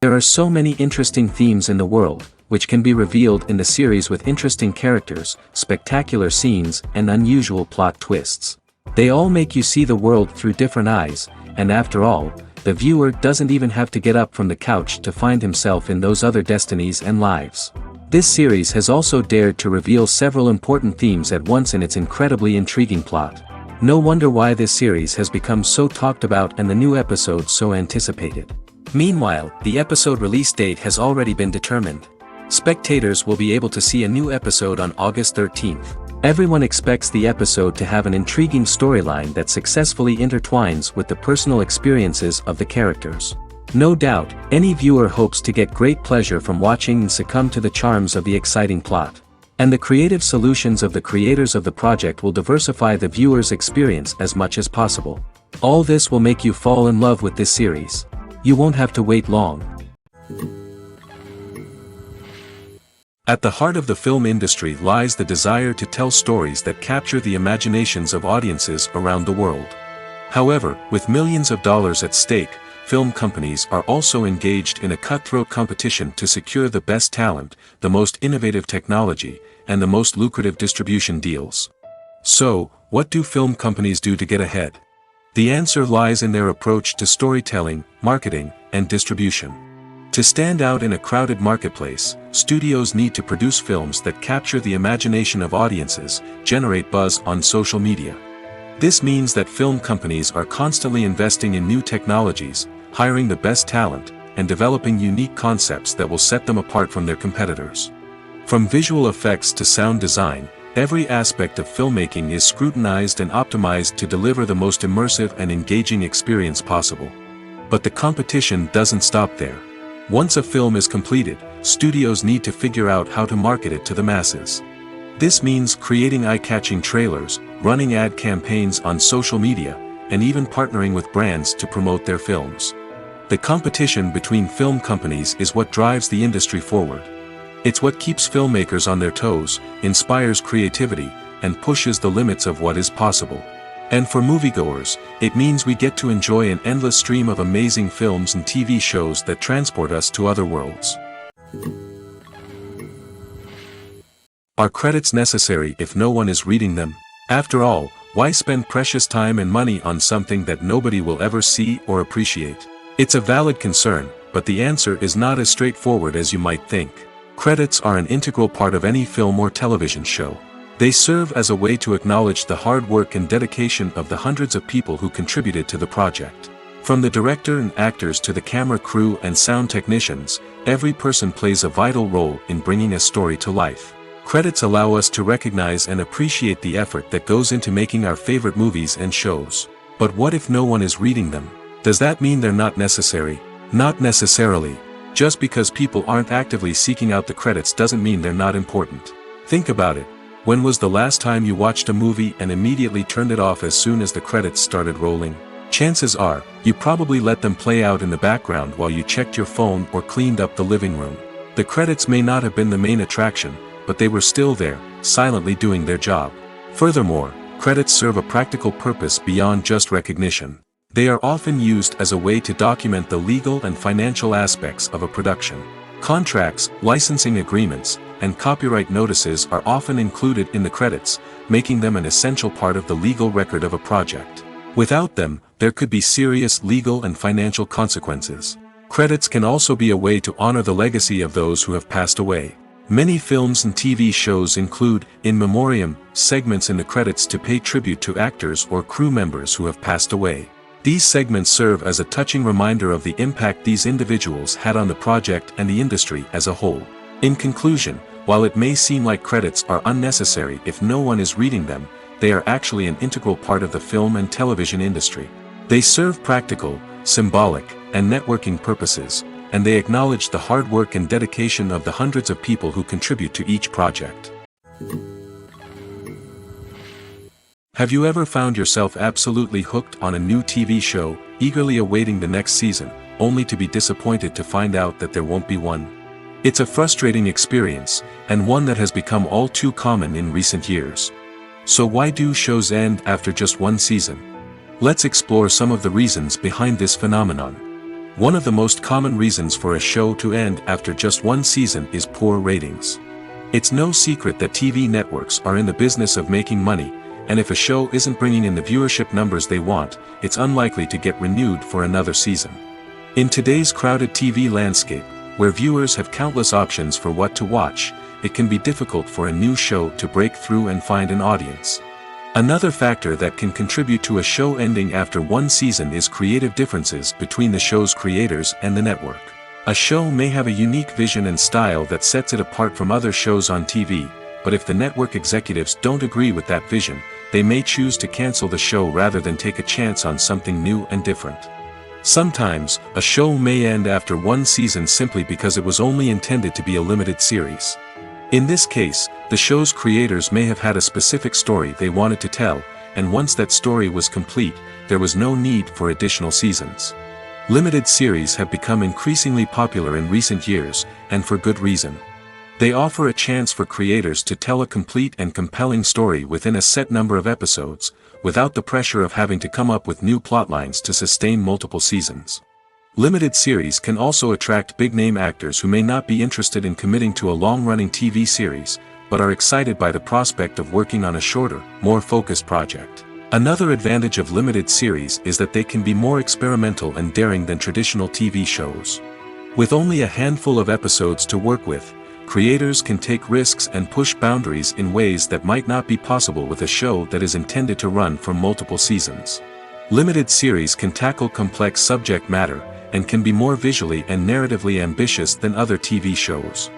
There are so many interesting themes in the world, which can be revealed in the series with interesting characters, spectacular scenes, and unusual plot twists. They all make you see the world through different eyes, and after all, the viewer doesn't even have to get up from the couch to find himself in those other destinies and lives. This series has also dared to reveal several important themes at once in its incredibly intriguing plot. No wonder why this series has become so talked about and the new episodes so anticipated. Meanwhile, the episode release date has already been determined. Spectators will be able to see a new episode on August 13th. Everyone expects the episode to have an intriguing storyline that successfully intertwines with the personal experiences of the characters. No doubt, any viewer hopes to get great pleasure from watching and succumb to the charms of the exciting plot. And the creative solutions of the creators of the project will diversify the viewer's experience as much as possible. All this will make you fall in love with this series. You won't have to wait long. At the heart of the film industry lies the desire to tell stories that capture the imaginations of audiences around the world. However, with millions of dollars at stake, film companies are also engaged in a cutthroat competition to secure the best talent, the most innovative technology, and the most lucrative distribution deals. So, what do film companies do to get ahead? The answer lies in their approach to storytelling, marketing, and distribution. To stand out in a crowded marketplace, studios need to produce films that capture the imagination of audiences, generate buzz on social media. This means that film companies are constantly investing in new technologies, hiring the best talent, and developing unique concepts that will set them apart from their competitors. From visual effects to sound design, every aspect of filmmaking is scrutinized and optimized to deliver the most immersive and engaging experience possible. But the competition doesn't stop there. Once a film is completed, studios need to figure out how to market it to the masses. This means creating eye-catching trailers, running ad campaigns on social media, and even partnering with brands to promote their films. The competition between film companies is what drives the industry forward. It's what keeps filmmakers on their toes, inspires creativity, and pushes the limits of what is possible. And for moviegoers, it means we get to enjoy an endless stream of amazing films and TV shows that transport us to other worlds. Are credits necessary if no one is reading them? After all, why spend precious time and money on something that nobody will ever see or appreciate? It's a valid concern, but the answer is not as straightforward as you might think. Credits are an integral part of any film or television show. They serve as a way to acknowledge the hard work and dedication of the hundreds of people who contributed to the project. From the director and actors to the camera crew and sound technicians, every person plays a vital role in bringing a story to life. Credits allow us to recognize and appreciate the effort that goes into making our favorite movies and shows. But what if no one is reading them? Does that mean they're not necessary? Not necessarily. Just because people aren't actively seeking out the credits doesn't mean they're not important. Think about it. When was the last time you watched a movie and immediately turned it off as soon as the credits started rolling? Chances are, you probably let them play out in the background while you checked your phone or cleaned up the living room. The credits may not have been the main attraction, but they were still there, silently doing their job. Furthermore, credits serve a practical purpose beyond just recognition. They are often used as a way to document the legal and financial aspects of a production. Contracts, licensing agreements, and copyright notices are often included in the credits, making them an essential part of the legal record of a project. Without them, there could be serious legal and financial consequences. Credits can also be a way to honor the legacy of those who have passed away. Many films and TV shows include in memoriam segments in the credits to pay tribute to actors or crew members who have passed away. These segments serve as a touching reminder of the impact these individuals had on the project and the industry as a whole. In conclusion, while it may seem like credits are unnecessary if no one is reading them, they are actually an integral part of the film and television industry. They serve practical, symbolic, and networking purposes, and they acknowledge the hard work and dedication of the hundreds of people who contribute to each project. Have you ever found yourself absolutely hooked on a new TV show, eagerly awaiting the next season, only to be disappointed to find out that there won't be one? It's a frustrating experience, and one that has become all too common in recent years. So why do shows end after just one season? Let's explore some of the reasons behind this phenomenon. One of the most common reasons for a show to end after just one season is poor ratings. It's no secret that TV networks are in the business of making money, and if a show isn't bringing in the viewership numbers they want, it's unlikely to get renewed for another season. In today's crowded TV landscape, where viewers have countless options for what to watch, it can be difficult for a new show to break through and find an audience. Another factor that can contribute to a show ending after one season is creative differences between the show's creators and the network. A show may have a unique vision and style that sets it apart from other shows on TV, but if the network executives don't agree with that vision, they may choose to cancel the show rather than take a chance on something new and different. Sometimes, a show may end after one season simply because it was only intended to be a limited series. In this case, the show's creators may have had a specific story they wanted to tell, and once that story was complete, there was no need for additional seasons. Limited series have become increasingly popular in recent years, and for good reason. They offer a chance for creators to tell a complete and compelling story within a set number of episodes, without the pressure of having to come up with new plotlines to sustain multiple seasons. Limited series can also attract big-name actors who may not be interested in committing to a long-running TV series, but are excited by the prospect of working on a shorter, more focused project. Another advantage of limited series is that they can be more experimental and daring than traditional TV shows. With only a handful of episodes to work with, creators can take risks and push boundaries in ways that might not be possible with a show that is intended to run for multiple seasons. Limited series can tackle complex subject matter, and can be more visually and narratively ambitious than other TV shows.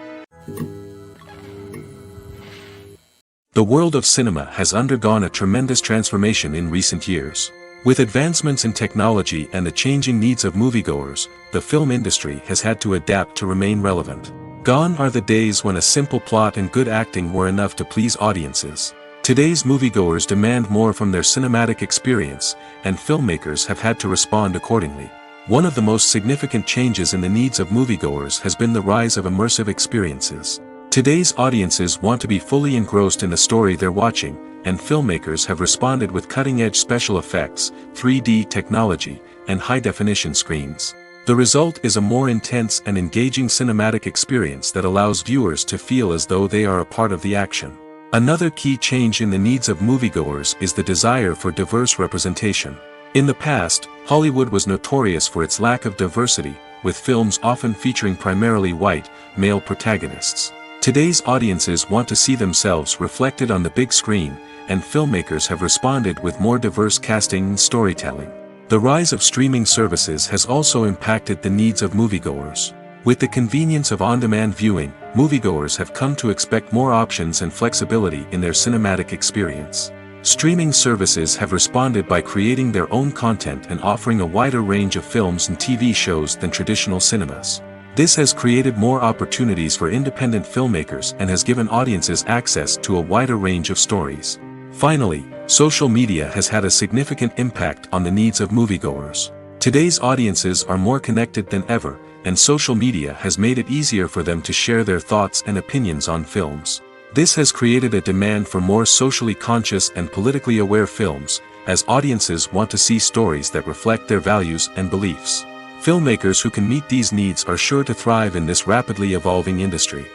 The world of cinema has undergone a tremendous transformation in recent years. With advancements in technology and the changing needs of moviegoers, the film industry has had to adapt to remain relevant. Gone are the days when a simple plot and good acting were enough to please audiences. Today's moviegoers demand more from their cinematic experience, and filmmakers have had to respond accordingly. One of the most significant changes in the needs of moviegoers has been the rise of immersive experiences. Today's audiences want to be fully engrossed in the story they're watching, and filmmakers have responded with cutting-edge special effects, 3D technology, and high-definition screens. The result is a more intense and engaging cinematic experience that allows viewers to feel as though they are a part of the action. Another key change in the needs of moviegoers is the desire for diverse representation. In the past, Hollywood was notorious for its lack of diversity, with films often featuring primarily white, male protagonists. Today's audiences want to see themselves reflected on the big screen, and filmmakers have responded with more diverse casting and storytelling. The rise of streaming services has also impacted the needs of moviegoers. With the convenience of on-demand viewing, moviegoers have come to expect more options and flexibility in their cinematic experience. Streaming services have responded by creating their own content and offering a wider range of films and TV shows than traditional cinemas. This has created more opportunities for independent filmmakers and has given audiences access to a wider range of stories. Finally, social media has had a significant impact on the needs of moviegoers. Today's audiences are more connected than ever, and social media has made it easier for them to share their thoughts and opinions on films. This has created a demand for more socially conscious and politically aware films, as audiences want to see stories that reflect their values and beliefs. Filmmakers who can meet these needs are sure to thrive in this rapidly evolving industry.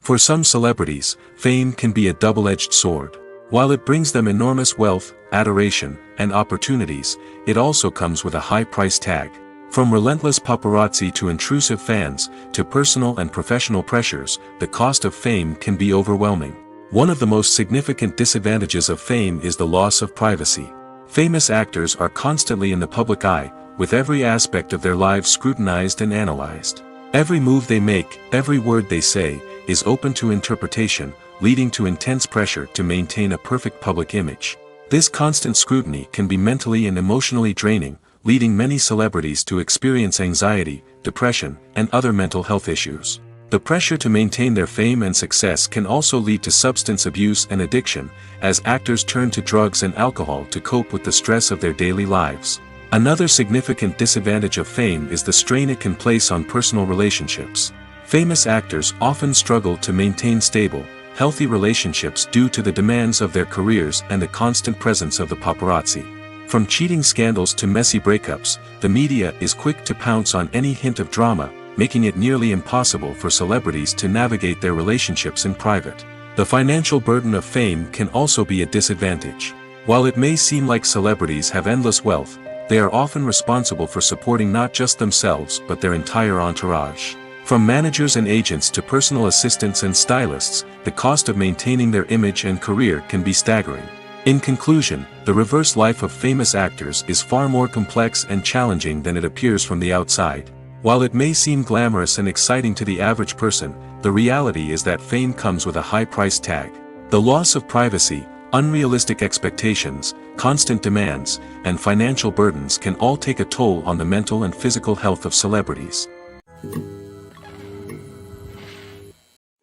For some celebrities, fame can be a double-edged sword. While it brings them enormous wealth, adoration, and opportunities, it also comes with a high price tag. From relentless paparazzi to intrusive fans, to personal and professional pressures, the cost of fame can be overwhelming. One of the most significant disadvantages of fame is the loss of privacy. Famous actors are constantly in the public eye, with every aspect of their lives scrutinized and analyzed. Every move they make, every word they say, is open to interpretation, leading to intense pressure to maintain a perfect public image. This constant scrutiny can be mentally and emotionally draining, leading many celebrities to experience anxiety, depression, and other mental health issues. The pressure to maintain their fame and success can also lead to substance abuse and addiction, as actors turn to drugs and alcohol to cope with the stress of their daily lives. Another significant disadvantage of fame is the strain it can place on personal relationships. Famous actors often struggle to maintain stable, healthy relationships due to the demands of their careers and the constant presence of the paparazzi. From cheating scandals to messy breakups, the media is quick to pounce on any hint of drama, making it nearly impossible for celebrities to navigate their relationships in private. The financial burden of fame can also be a disadvantage. While it may seem like celebrities have endless wealth, they are often responsible for supporting not just themselves but their entire entourage. From managers and agents to personal assistants and stylists, the cost of maintaining their image and career can be staggering. In conclusion, the reverse life of famous actors is far more complex and challenging than it appears from the outside. While it may seem glamorous and exciting to the average person, the reality is that fame comes with a high price tag. The loss of privacy, unrealistic expectations, constant demands, and financial burdens can all take a toll on the mental and physical health of celebrities.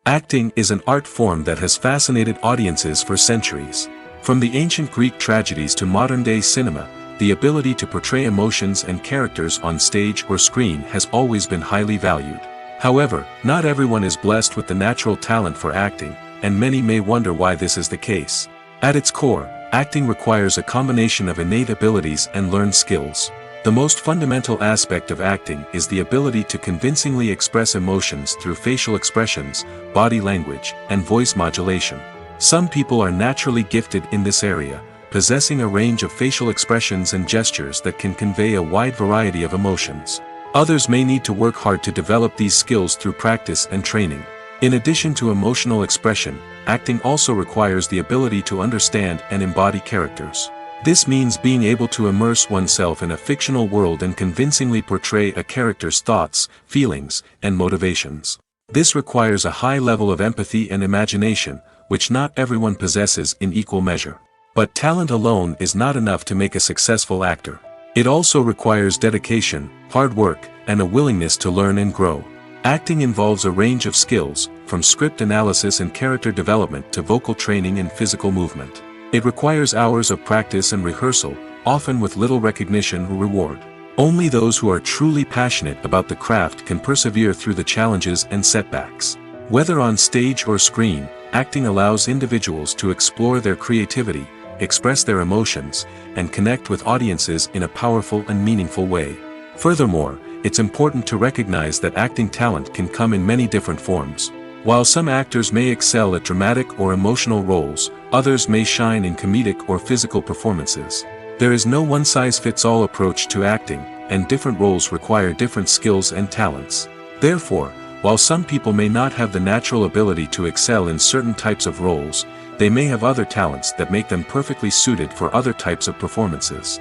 Acting is an art form that has fascinated audiences for centuries. From the ancient Greek tragedies to modern-day cinema, the ability to portray emotions and characters on stage or screen has always been highly valued. However, not everyone is blessed with the natural talent for acting, and many may wonder why this is the case. At its core, acting requires a combination of innate abilities and learned skills. The most fundamental aspect of acting is the ability to convincingly express emotions through facial expressions, body language, and voice modulation. Some people are naturally gifted in this area, possessing a range of facial expressions and gestures that can convey a wide variety of emotions. Others may need to work hard to develop these skills through practice and training. In addition to emotional expression, acting also requires the ability to understand and embody characters. This means being able to immerse oneself in a fictional world and convincingly portray a character's thoughts, feelings, and motivations. This requires a high level of empathy and imagination, which not everyone possesses in equal measure. But talent alone is not enough to make a successful actor. It also requires dedication, hard work, and a willingness to learn and grow. Acting involves a range of skills, from script analysis and character development to vocal training and physical movement. It requires hours of practice and rehearsal, often with little recognition or reward. Only those who are truly passionate about the craft can persevere through the challenges and setbacks. Whether on stage or screen, acting allows individuals to explore their creativity, express their emotions, and connect with audiences in a powerful and meaningful way. Furthermore, it's important to recognize that acting talent can come in many different forms. While some actors may excel at dramatic or emotional roles, others may shine in comedic or physical performances. There is no one-size-fits-all approach to acting, and different roles require different skills and talents. Therefore, while some people may not have the natural ability to excel in certain types of roles, they may have other talents that make them perfectly suited for other types of performances.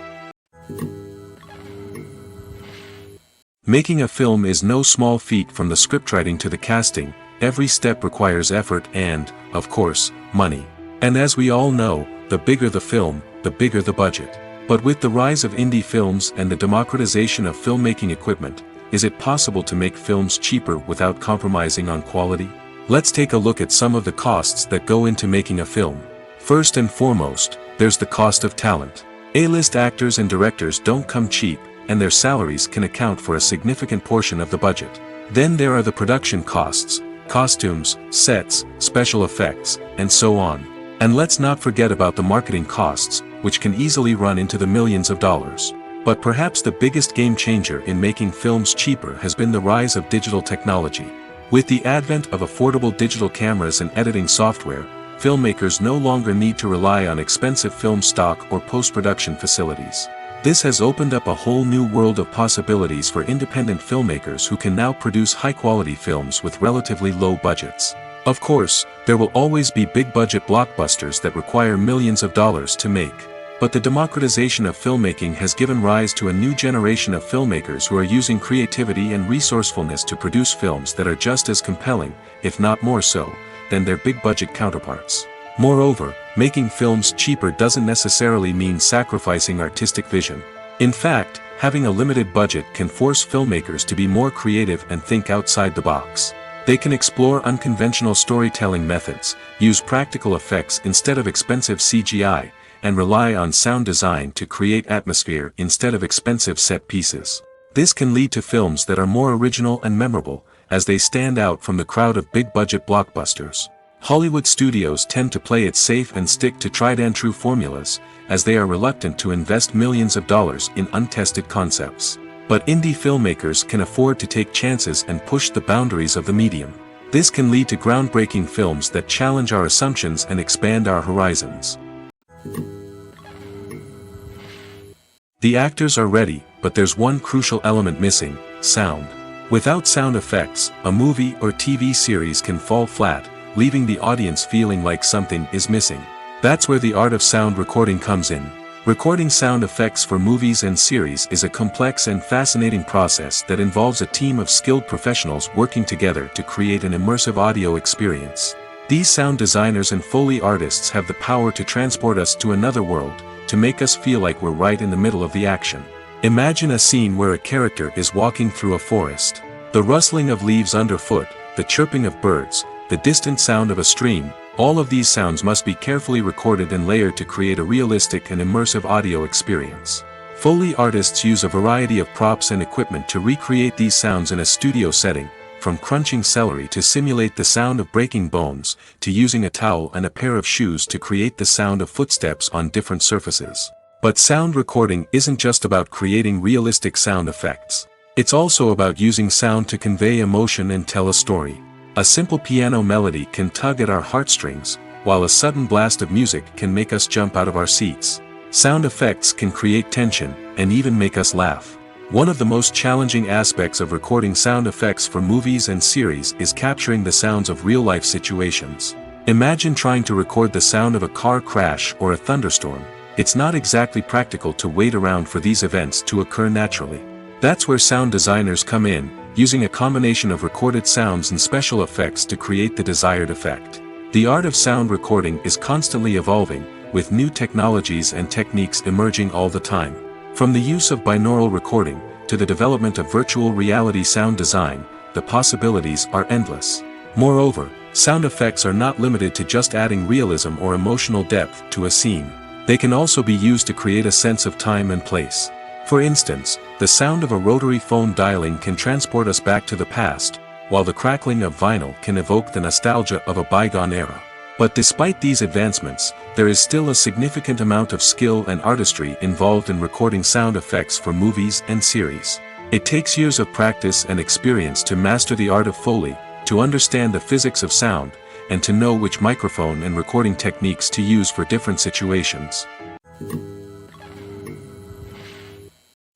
Making a film is no small feat. From the scriptwriting to the casting, every step requires effort and, of course, money. And as we all know, the bigger the film, the bigger the budget. But with the rise of indie films and the democratization of filmmaking equipment, is it possible to make films cheaper without compromising on quality? Let's take a look at some of the costs that go into making a film. First and foremost, there's the cost of talent. A-list actors and directors don't come cheap, and their salaries can account for a significant portion of the budget. Then there are the production costs, costumes, sets, special effects, and so on. And let's not forget about the marketing costs, which can easily run into the millions of dollars. But perhaps the biggest game changer in making films cheaper has been the rise of digital technology. With the advent of affordable digital cameras and editing software, filmmakers no longer need to rely on expensive film stock or post-production facilities. This has opened up a whole new world of possibilities for independent filmmakers who can now produce high-quality films with relatively low budgets. Of course, there will always be big-budget blockbusters that require millions of dollars to make. But the democratization of filmmaking has given rise to a new generation of filmmakers who are using creativity and resourcefulness to produce films that are just as compelling, if not more so, than their big-budget counterparts. Moreover, making films cheaper doesn't necessarily mean sacrificing artistic vision. In fact, having a limited budget can force filmmakers to be more creative and think outside the box. They can explore unconventional storytelling methods, use practical effects instead of expensive CGI, and rely on sound design to create atmosphere instead of expensive set pieces. This can lead to films that are more original and memorable, as they stand out from the crowd of big-budget blockbusters. Hollywood studios tend to play it safe and stick to tried-and-true formulas, as they are reluctant to invest millions of dollars in untested concepts. But indie filmmakers can afford to take chances and push the boundaries of the medium. This can lead to groundbreaking films that challenge our assumptions and expand our horizons. The actors are ready, but there's one crucial element missing: sound. Without sound effects, a movie or TV series can fall flat, leaving the audience feeling like something is missing. That's where the art of sound recording comes in. Recording sound effects for movies and series is a complex and fascinating process that involves a team of skilled professionals working together to create an immersive audio experience. These sound designers and Foley artists have the power to transport us to another world, to make us feel like we're right in the middle of the action. Imagine a scene where a character is walking through a forest. The rustling of leaves underfoot, the chirping of birds, the distant sound of a stream, all of these sounds must be carefully recorded and layered to create a realistic and immersive audio experience. Foley artists use a variety of props and equipment to recreate these sounds in a studio setting, from crunching celery to simulate the sound of breaking bones, to using a towel and a pair of shoes to create the sound of footsteps on different surfaces. But sound recording isn't just about creating realistic sound effects. It's also about using sound to convey emotion and tell a story. A simple piano melody can tug at our heartstrings, while a sudden blast of music can make us jump out of our seats. Sound effects can create tension, and even make us laugh. One of the most challenging aspects of recording sound effects for movies and series is capturing the sounds of real-life situations. Imagine trying to record the sound of a car crash or a thunderstorm. It's not exactly practical to wait around for these events to occur naturally. That's where sound designers come in, using a combination of recorded sounds and special effects to create the desired effect. The art of sound recording is constantly evolving, with new technologies and techniques emerging all the time. From the use of binaural recording, to the development of virtual reality sound design, the possibilities are endless. Moreover, sound effects are not limited to just adding realism or emotional depth to a scene. They can also be used to create a sense of time and place. For instance, the sound of a rotary phone dialing can transport us back to the past, while the crackling of vinyl can evoke the nostalgia of a bygone era. But despite these advancements, there is still a significant amount of skill and artistry involved in recording sound effects for movies and series. It takes years of practice and experience to master the art of Foley, to understand the physics of sound, and to know which microphone and recording techniques to use for different situations.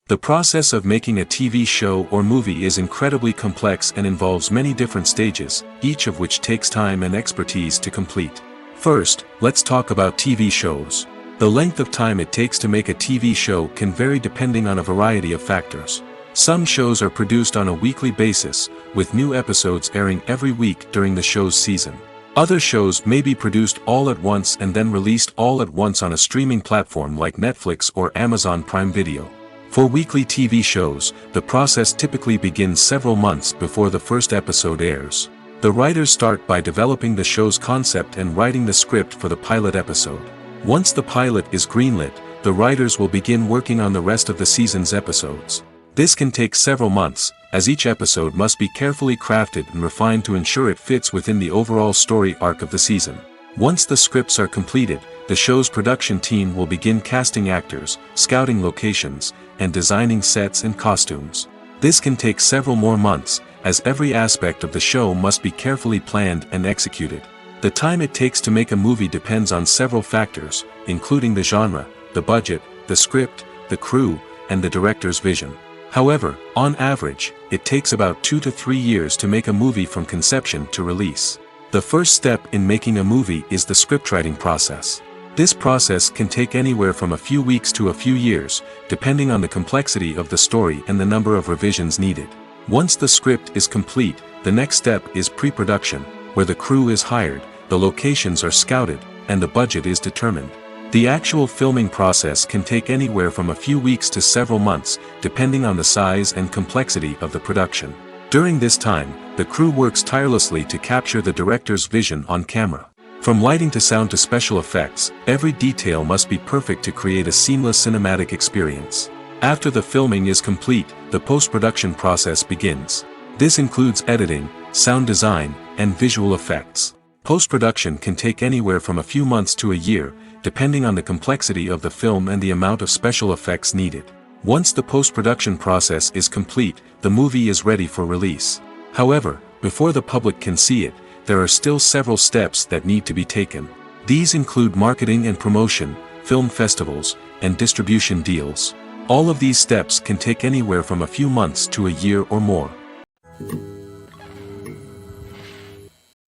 The process of making a TV show or movie is incredibly complex and involves many different stages, each of which takes time and expertise to complete. First, let's talk about TV shows. The length of time it takes to make a TV show can vary depending on a variety of factors. Some shows are produced on a weekly basis, with new episodes airing every week during the show's season. Other shows may be produced all at once and then released all at once on a streaming platform like Netflix or Amazon Prime Video. For weekly TV shows, the process typically begins several months before the first episode airs. The writers start by developing the show's concept and writing the script for the pilot episode. Once the pilot is greenlit, the writers will begin working on the rest of the season's episodes. This can take several months, as each episode must be carefully crafted and refined to ensure it fits within the overall story arc of the season. Once the scripts are completed, the show's production team will begin casting actors, scouting locations, and designing sets and costumes. This can take several more months, as every aspect of the show must be carefully planned and executed. The time it takes to make a movie depends on several factors, including the genre, the budget, the script, the crew, and the director's vision. However, on average, it takes about 2 to 3 years to make a movie from conception to release. The first step in making a movie is the scriptwriting process. This process can take anywhere from a few weeks to a few years, depending on the complexity of the story and the number of revisions needed. Once the script is complete, the next step is pre-production, where the crew is hired, the locations are scouted, and the budget is determined. The actual filming process can take anywhere from a few weeks to several months, depending on the size and complexity of the production. During this time, the crew works tirelessly to capture the director's vision on camera. From lighting to sound to special effects, every detail must be perfect to create a seamless cinematic experience. After the filming is complete, the post-production process begins. This includes editing, sound design, and visual effects. Post-production can take anywhere from a few months to a year, depending on the complexity of the film and the amount of special effects needed. Once the post-production process is complete, the movie is ready for release. However, before the public can see it, there are still several steps that need to be taken. These include marketing and promotion, film festivals, and distribution deals. All of these steps can take anywhere from a few months to a year or more.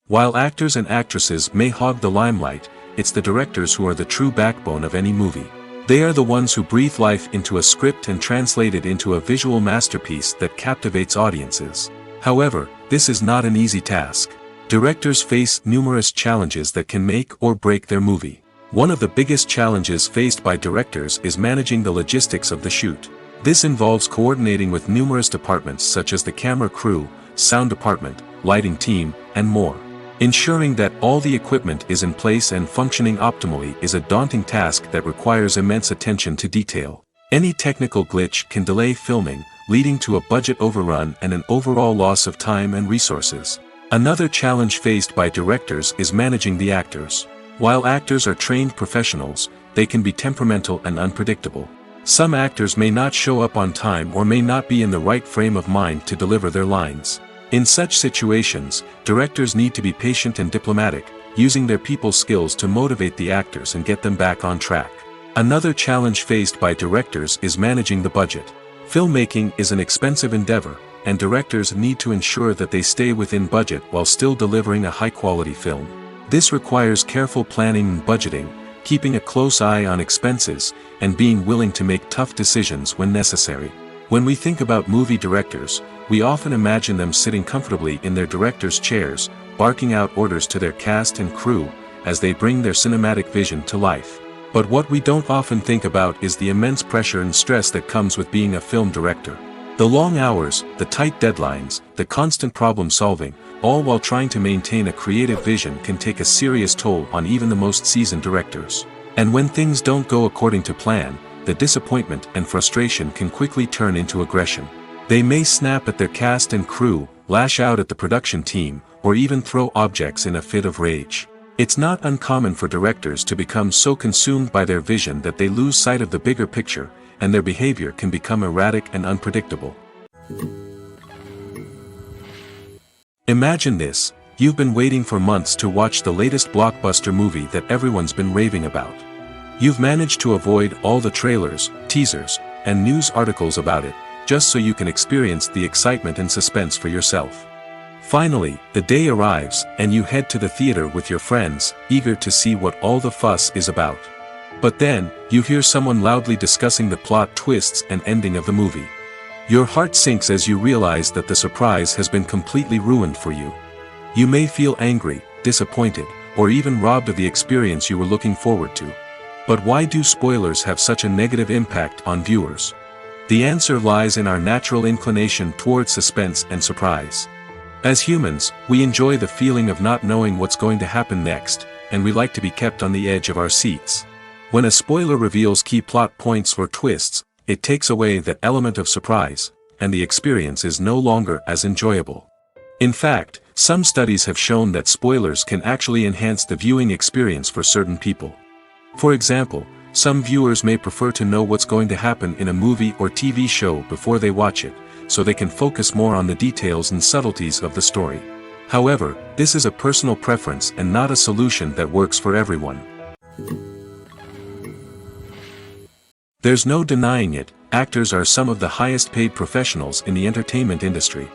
While actors and actresses may hog the limelight, it's the directors who are the true backbone of any movie. They are the ones who breathe life into a script and translate it into a visual masterpiece that captivates audiences. However, this is not an easy task. Directors face numerous challenges that can make or break their movie. One of the biggest challenges faced by directors is managing the logistics of the shoot. This involves coordinating with numerous departments such as the camera crew, sound department, lighting team, and more. Ensuring that all the equipment is in place and functioning optimally is a daunting task that requires immense attention to detail. Any technical glitch can delay filming, leading to a budget overrun and an overall loss of time and resources. Another challenge faced by directors is managing the actors. While actors are trained professionals, they can be temperamental and unpredictable. Some actors may not show up on time or may not be in the right frame of mind to deliver their lines. In such situations, directors need to be patient and diplomatic, using their people skills to motivate the actors and get them back on track. Another challenge faced by directors is managing the budget. Filmmaking is an expensive endeavor, and directors need to ensure that they stay within budget while still delivering a high-quality film. This requires careful planning and budgeting, keeping a close eye on expenses, and being willing to make tough decisions when necessary. When we think about movie directors, we often imagine them sitting comfortably in their director's chairs, barking out orders to their cast and crew, as they bring their cinematic vision to life. But what we don't often think about is the immense pressure and stress that comes with being a film director. The long hours, the tight deadlines, the constant problem solving, all while trying to maintain a creative vision can take a serious toll on even the most seasoned directors. And when things don't go according to plan, the disappointment and frustration can quickly turn into aggression. They may snap at their cast and crew, lash out at the production team, or even throw objects in a fit of rage. It's not uncommon for directors to become so consumed by their vision that they lose sight of the bigger picture, and their behavior can become erratic and unpredictable. Imagine this: you've been waiting for months to watch the latest blockbuster movie that everyone's been raving about. You've managed to avoid all the trailers, teasers, and news articles about it, just so you can experience the excitement and suspense for yourself. Finally, the day arrives, and you head to the theater with your friends, eager to see what all the fuss is about. But then, you hear someone loudly discussing the plot twists and ending of the movie. Your heart sinks as you realize that the surprise has been completely ruined for you. You may feel angry, disappointed, or even robbed of the experience you were looking forward to. But why do spoilers have such a negative impact on viewers? The answer lies in our natural inclination towards suspense and surprise. As humans, we enjoy the feeling of not knowing what's going to happen next, and we like to be kept on the edge of our seats. When a spoiler reveals key plot points or twists, it takes away that element of surprise, and the experience is no longer as enjoyable. In fact, some studies have shown that spoilers can actually enhance the viewing experience for certain people. For example, some viewers may prefer to know what's going to happen in a movie or TV show before they watch it, so they can focus more on the details and subtleties of the story. However, this is a personal preference and not a solution that works for everyone. There's no denying it, actors are some of the highest paid professionals in the entertainment industry.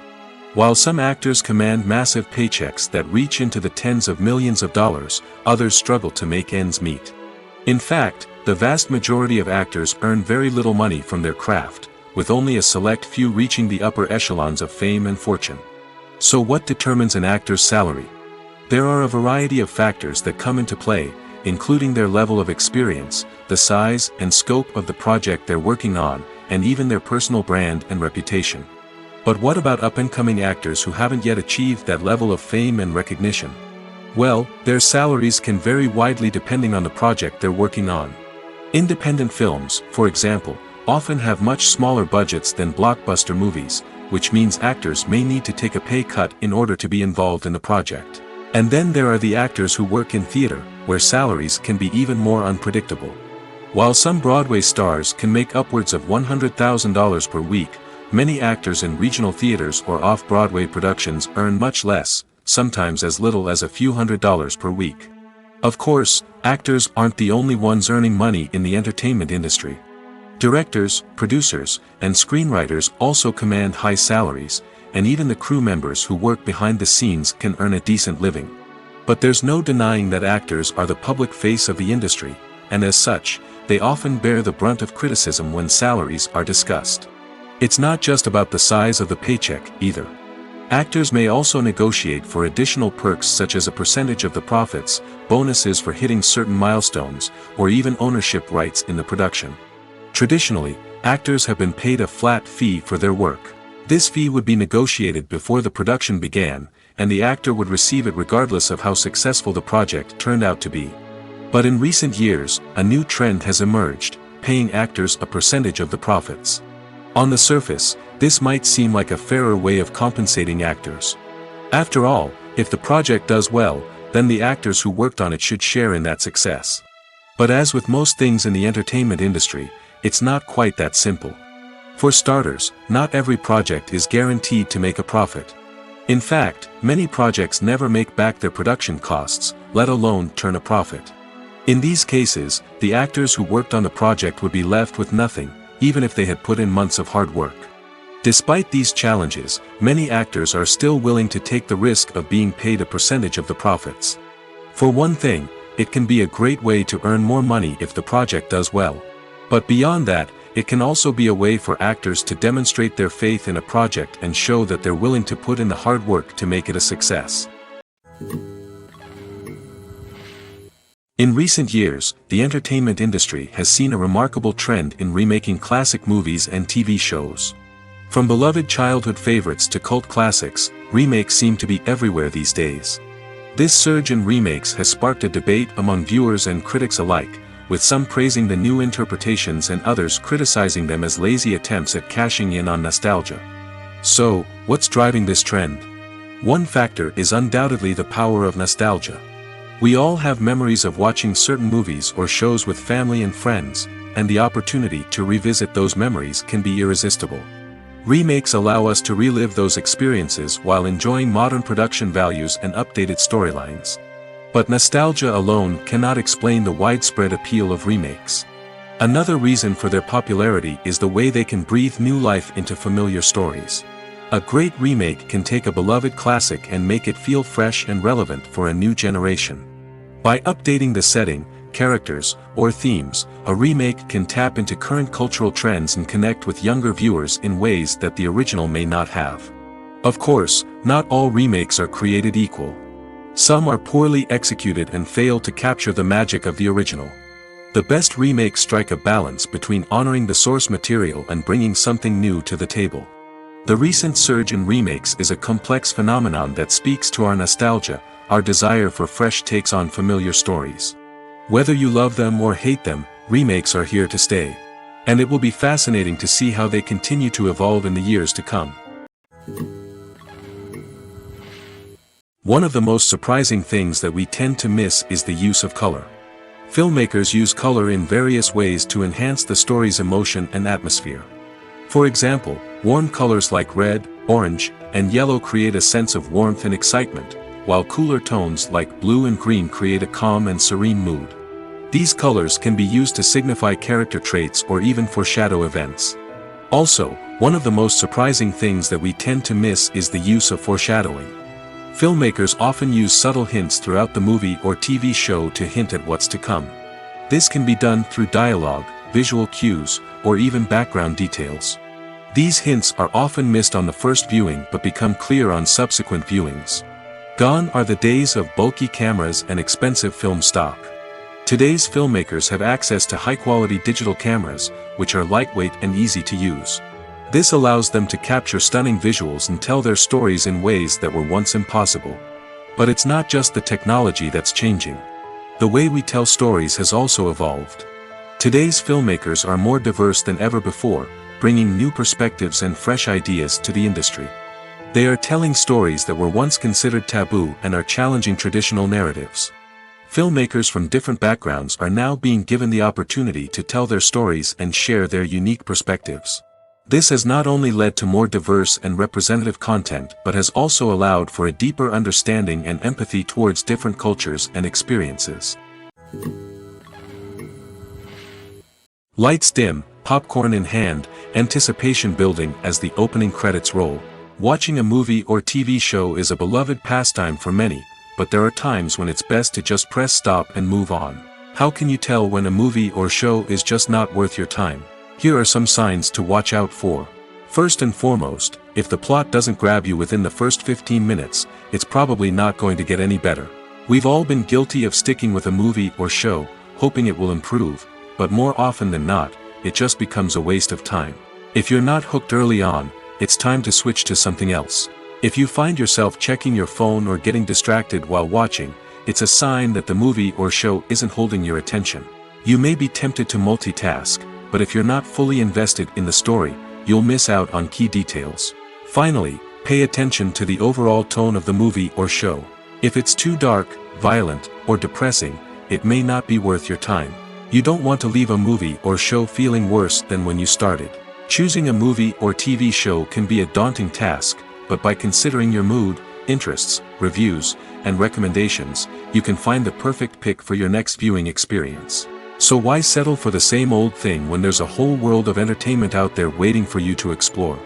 While some actors command massive paychecks that reach into the tens of millions of dollars, others struggle to make ends meet. In fact, the vast majority of actors earn very little money from their craft, with only a select few reaching the upper echelons of fame and fortune. So what determines an actor's salary? There are a variety of factors that come into play, including their level of experience, the size and scope of the project they're working on, and even their personal brand and reputation. But what about up-and-coming actors who haven't yet achieved that level of fame and recognition? Well, their salaries can vary widely depending on the project they're working on. Independent films, for example, often have much smaller budgets than blockbuster movies, which means actors may need to take a pay cut in order to be involved in the project. And then there are the actors who work in theater, where salaries can be even more unpredictable. While some Broadway stars can make upwards of $100,000 per week, many actors in regional theaters or off-Broadway productions earn much less, sometimes as little as a few $100s per week. Of course, actors aren't the only ones earning money in the entertainment industry. Directors, producers, and screenwriters also command high salaries, and even the crew members who work behind the scenes can earn a decent living. But there's no denying that actors are the public face of the industry, and as such, they often bear the brunt of criticism when salaries are discussed. It's not just about the size of the paycheck, either. Actors may also negotiate for additional perks such as a percentage of the profits, bonuses for hitting certain milestones, or even ownership rights in the production. Traditionally, actors have been paid a flat fee for their work. This fee would be negotiated before the production began, and the actor would receive it regardless of how successful the project turned out to be. But in recent years, a new trend has emerged, paying actors a percentage of the profits. On the surface, this might seem like a fairer way of compensating actors. After all, if the project does well, then the actors who worked on it should share in that success. But as with most things in the entertainment industry, it's not quite that simple. For starters, not every project is guaranteed to make a profit. In fact, many projects never make back their production costs, let alone turn a profit. In these cases, the actors who worked on the project would be left with nothing, even if they had put in months of hard work. Despite these challenges, many actors are still willing to take the risk of being paid a percentage of the profits. For one thing, it can be a great way to earn more money if the project does well. But beyond that, it can also be a way for actors to demonstrate their faith in a project and show that they're willing to put in the hard work to make it a success. In recent years, the entertainment industry has seen a remarkable trend in remaking classic movies and TV shows. From beloved childhood favorites to cult classics, remakes seem to be everywhere these days. This surge in remakes has sparked a debate among viewers and critics alike, with some praising the new interpretations and others criticizing them as lazy attempts at cashing in on nostalgia. So, what's driving this trend? One factor is undoubtedly the power of nostalgia. We all have memories of watching certain movies or shows with family and friends, and the opportunity to revisit those memories can be irresistible. Remakes allow us to relive those experiences while enjoying modern production values and updated storylines. But nostalgia alone cannot explain the widespread appeal of remakes. Another reason for their popularity is the way they can breathe new life into familiar stories. A great remake can take a beloved classic and make it feel fresh and relevant for a new generation. By updating the setting, characters, or themes, a remake can tap into current cultural trends and connect with younger viewers in ways that the original may not have. Of course, not all remakes are created equal. Some are poorly executed and fail to capture the magic of the original. The best remakes strike a balance between honoring the source material and bringing something new to the table. The recent surge in remakes is a complex phenomenon that speaks to our nostalgia, our desire for fresh takes on familiar stories. Whether you love them or hate them, remakes are here to stay. And it will be fascinating to see how they continue to evolve in the years to come. One of the most surprising things that we tend to miss is the use of color. Filmmakers use color in various ways to enhance the story's emotion and atmosphere. For example, warm colors like red, orange, and yellow create a sense of warmth and excitement, while cooler tones like blue and green create a calm and serene mood. These colors can be used to signify character traits or even foreshadow events. Also, one of the most surprising things that we tend to miss is the use of foreshadowing. Filmmakers often use subtle hints throughout the movie or TV show to hint at what's to come. This can be done through dialogue, visual cues, or even background details. These hints are often missed on the first viewing but become clear on subsequent viewings. Gone are the days of bulky cameras and expensive film stock. Today's filmmakers have access to high-quality digital cameras, which are lightweight and easy to use. This allows them to capture stunning visuals and tell their stories in ways that were once impossible. But it's not just the technology that's changing. The way we tell stories has also evolved. Today's filmmakers are more diverse than ever before, bringing new perspectives and fresh ideas to the industry. They are telling stories that were once considered taboo and are challenging traditional narratives. Filmmakers from different backgrounds are now being given the opportunity to tell their stories and share their unique perspectives. This has not only led to more diverse and representative content but has also allowed for a deeper understanding and empathy towards different cultures and experiences. Lights dim, popcorn in hand, anticipation building as the opening credits roll. Watching a movie or TV show is a beloved pastime for many, but there are times when it's best to just press stop and move on. How can you tell when a movie or show is just not worth your time? Here are some signs to watch out for. First and foremost, if the plot doesn't grab you within the first 15 minutes, it's probably not going to get any better. We've all been guilty of sticking with a movie or show, hoping it will improve, but more often than not, it just becomes a waste of time. If you're not hooked early on, it's time to switch to something else. If you find yourself checking your phone or getting distracted while watching, it's a sign that the movie or show isn't holding your attention. You may be tempted to multitask, but if you're not fully invested in the story, you'll miss out on key details. Finally, pay attention to the overall tone of the movie or show. If it's too dark, violent, or depressing, it may not be worth your time. You don't want to leave a movie or show feeling worse than when you started. Choosing a movie or TV show can be a daunting task, but by considering your mood, interests, reviews, and recommendations, you can find the perfect pick for your next viewing experience. So why settle for the same old thing when there's a whole world of entertainment out there waiting for you to explore?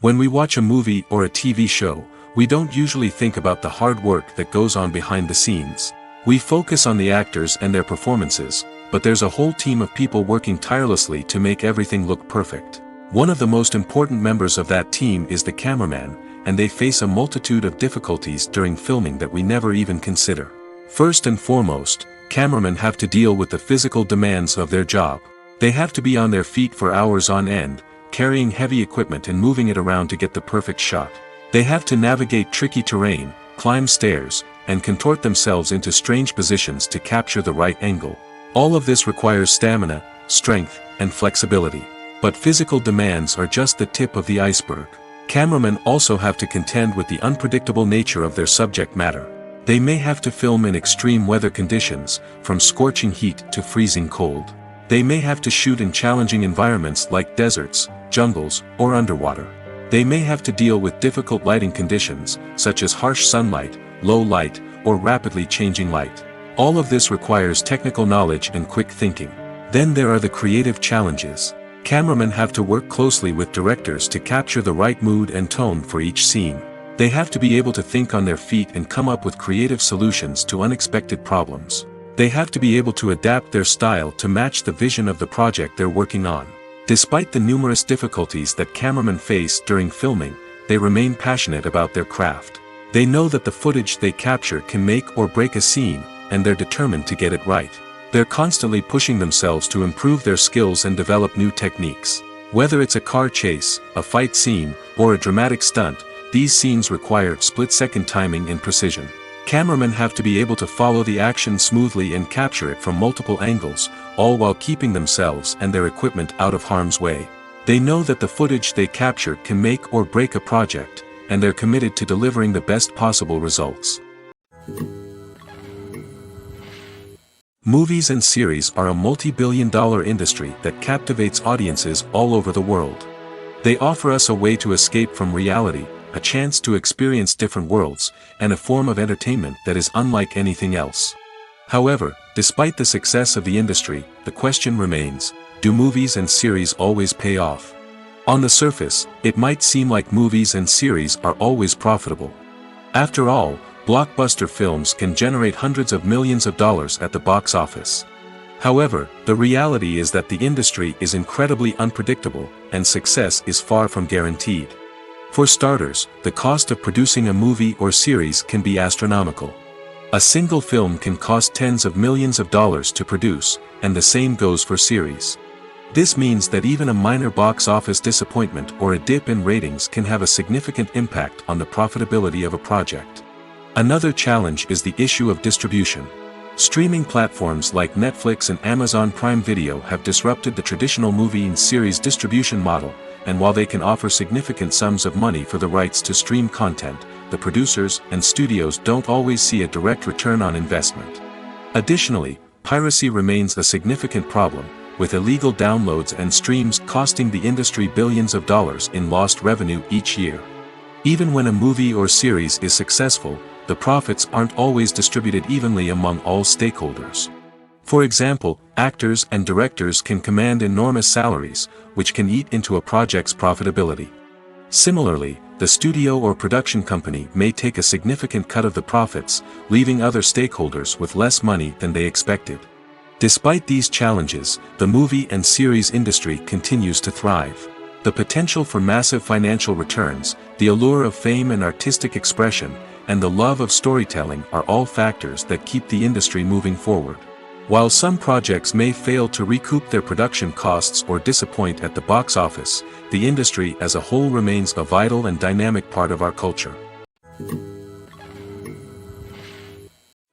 When we watch a movie or a TV show, we don't usually think about the hard work that goes on behind the scenes. We focus on the actors and their performances, but there's a whole team of people working tirelessly to make everything look perfect. One of the most important members of that team is the cameraman, and they face a multitude of difficulties during filming that we never even consider. First and foremost, cameramen have to deal with the physical demands of their job. They have to be on their feet for hours on end, carrying heavy equipment and moving it around to get the perfect shot. They have to navigate tricky terrain, climb stairs, and contort themselves into strange positions to capture the right angle. All of this requires stamina, strength, and flexibility. But physical demands are just the tip of the iceberg. Cameramen also have to contend with the unpredictable nature of their subject matter. They may have to film in extreme weather conditions, from scorching heat to freezing cold. They may have to shoot in challenging environments like deserts, jungles, or underwater. They may have to deal with difficult lighting conditions, such as harsh sunlight, low light, or rapidly changing light. All of this requires technical knowledge and quick thinking. Then there are the creative challenges. Cameramen have to work closely with directors to capture the right mood and tone for each scene. They have to be able to think on their feet and come up with creative solutions to unexpected problems. They have to be able to adapt their style to match the vision of the project they're working on. Despite the numerous difficulties that cameramen face during filming, they remain passionate about their craft. They know that the footage they capture can make or break a scene, and they're determined to get it right. They're constantly pushing themselves to improve their skills and develop new techniques. Whether it's a car chase, a fight scene, or a dramatic stunt, these scenes require split-second timing and precision. Cameramen have to be able to follow the action smoothly and capture it from multiple angles, all while keeping themselves and their equipment out of harm's way. They know that the footage they capture can make or break a project, and they're committed to delivering the best possible results. Movies and series are a multi-billion-dollar industry that captivates audiences all over the world. They offer us a way to escape from reality, a chance to experience different worlds, and a form of entertainment that is unlike anything else. However, despite the success of the industry, the question remains, do movies and series always pay off? On the surface, it might seem like movies and series are always profitable. After all, blockbuster films can generate hundreds of millions of dollars at the box office. However, the reality is that the industry is incredibly unpredictable, and success is far from guaranteed. For starters, the cost of producing a movie or series can be astronomical. A single film can cost tens of millions of dollars to produce, and the same goes for series. This means that even a minor box office disappointment or a dip in ratings can have a significant impact on the profitability of a project. Another challenge is the issue of distribution. Streaming platforms like Netflix and Amazon Prime Video have disrupted the traditional movie and series distribution model, and while they can offer significant sums of money for the rights to stream content, the producers and studios don't always see a direct return on investment. Additionally, piracy remains a significant problem, with illegal downloads and streams costing the industry billions of dollars in lost revenue each year. Even when a movie or series is successful, the profits aren't always distributed evenly among all stakeholders. For example, actors and directors can command enormous salaries, which can eat into a project's profitability. Similarly, the studio or production company may take a significant cut of the profits, leaving other stakeholders with less money than they expected. Despite these challenges, the movie and series industry continues to thrive. The potential for massive financial returns, the allure of fame and artistic expression, and the love of storytelling are all factors that keep the industry moving forward. While some projects may fail to recoup their production costs or disappoint at the box office, the industry as a whole remains a vital and dynamic part of our culture.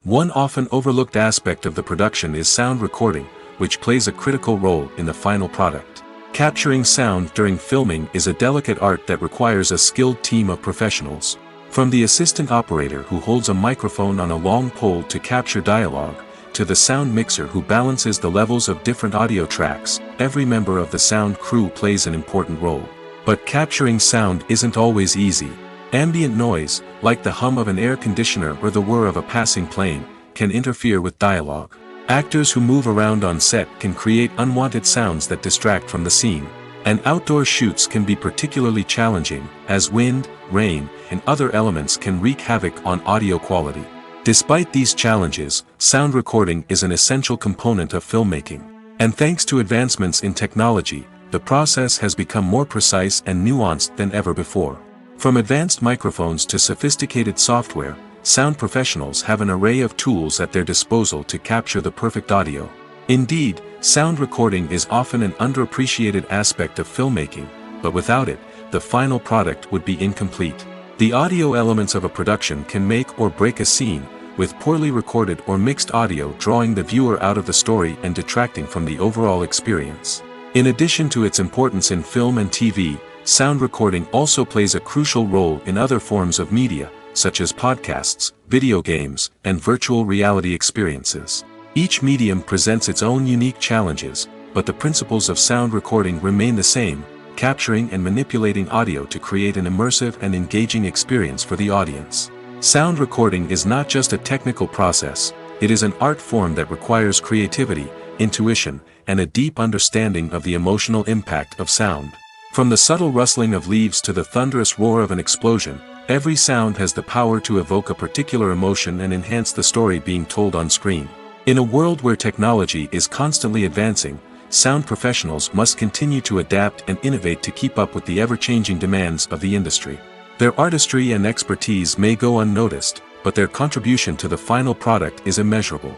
One often overlooked aspect of the production is sound recording, which plays a critical role in the final product. Capturing sound during filming is a delicate art that requires a skilled team of professionals. From the assistant operator who holds a microphone on a long pole to capture dialogue, to the sound mixer who balances the levels of different audio tracks, every member of the sound crew plays an important role. But capturing sound isn't always easy. Ambient noise, like the hum of an air conditioner or the whir of a passing plane, can interfere with dialogue. Actors who move around on set can create unwanted sounds that distract from the scene. And outdoor shoots can be particularly challenging, as wind, rain, and other elements can wreak havoc on audio quality. Despite these challenges, sound recording is an essential component of filmmaking. And thanks to advancements in technology, the process has become more precise and nuanced than ever before. From advanced microphones to sophisticated software, sound professionals have an array of tools at their disposal to capture the perfect audio. Indeed, sound recording is often an underappreciated aspect of filmmaking, but without it, the final product would be incomplete. The audio elements of a production can make or break a scene, with poorly recorded or mixed audio drawing the viewer out of the story and detracting from the overall experience. In addition to its importance in film and TV, sound recording also plays a crucial role in other forms of media, such as podcasts, video games, and virtual reality experiences. Each medium presents its own unique challenges, but the principles of sound recording remain the same, capturing and manipulating audio to create an immersive and engaging experience for the audience. Sound recording is not just a technical process, it is an art form that requires creativity, intuition, and a deep understanding of the emotional impact of sound. From the subtle rustling of leaves to the thunderous roar of an explosion, every sound has the power to evoke a particular emotion and enhance the story being told on screen. In a world where technology is constantly advancing, sound professionals must continue to adapt and innovate to keep up with the ever-changing demands of the industry. Their artistry and expertise may go unnoticed, but their contribution to the final product is immeasurable.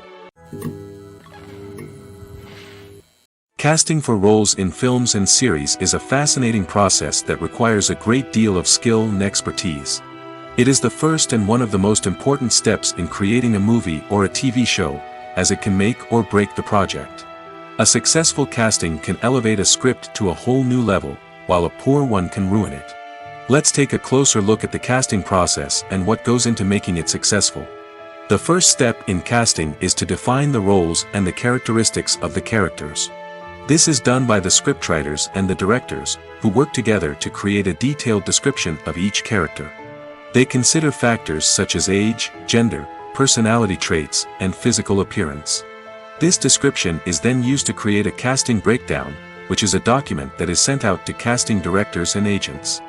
Casting for roles in films and series is a fascinating process that requires a great deal of skill and expertise. It is the first and one of the most important steps in creating a movie or a TV show, as it can make or break the project. A successful casting can elevate a script to a whole new level, while a poor one can ruin it. Let's take a closer look at the casting process and what goes into making it successful. The first step in casting is to define the roles and the characteristics of the characters. This is done by the scriptwriters and the directors, who work together to create a detailed description of each character. They consider factors such as age, gender, personality traits, and physical appearance. This description is then used to create a casting breakdown, which is a document that is sent out to casting directors and agents.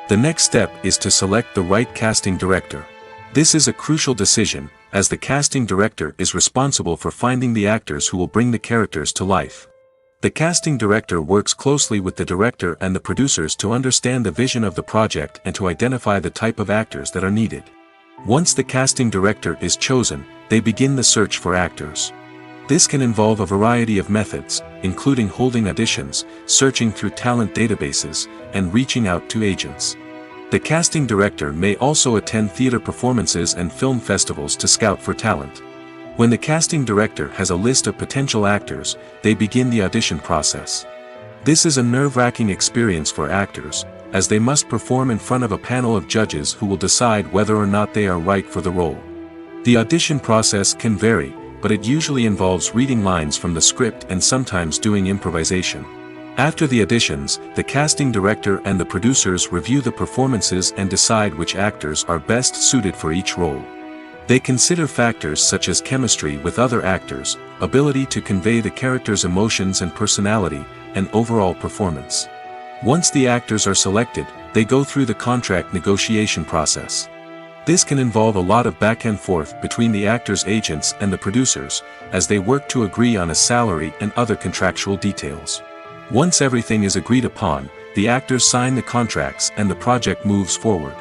The next step is to select the right casting director. This is a crucial decision, as the casting director is responsible for finding the actors who will bring the characters to life. The casting director works closely with the director and the producers to understand the vision of the project and to identify the type of actors that are needed. Once the casting director is chosen, they begin the search for actors. This can involve a variety of methods, including holding auditions, searching through talent databases, and reaching out to agents. The casting director may also attend theater performances and film festivals to scout for talent. When the casting director has a list of potential actors, they begin the audition process. This is a nerve-wracking experience for actors, as they must perform in front of a panel of judges who will decide whether or not they are right for the role. The audition process can vary, but it usually involves reading lines from the script and sometimes doing improvisation. After the auditions, the casting director and the producers review the performances and decide which actors are best suited for each role. They consider factors such as chemistry with other actors, ability to convey the character's emotions and personality, and overall performance. Once the actors are selected, they go through the contract negotiation process. This can involve a lot of back and forth between the actors' agents and the producers, as they work to agree on a salary and other contractual details. Once everything is agreed upon, the actors sign the contracts and the project moves forward.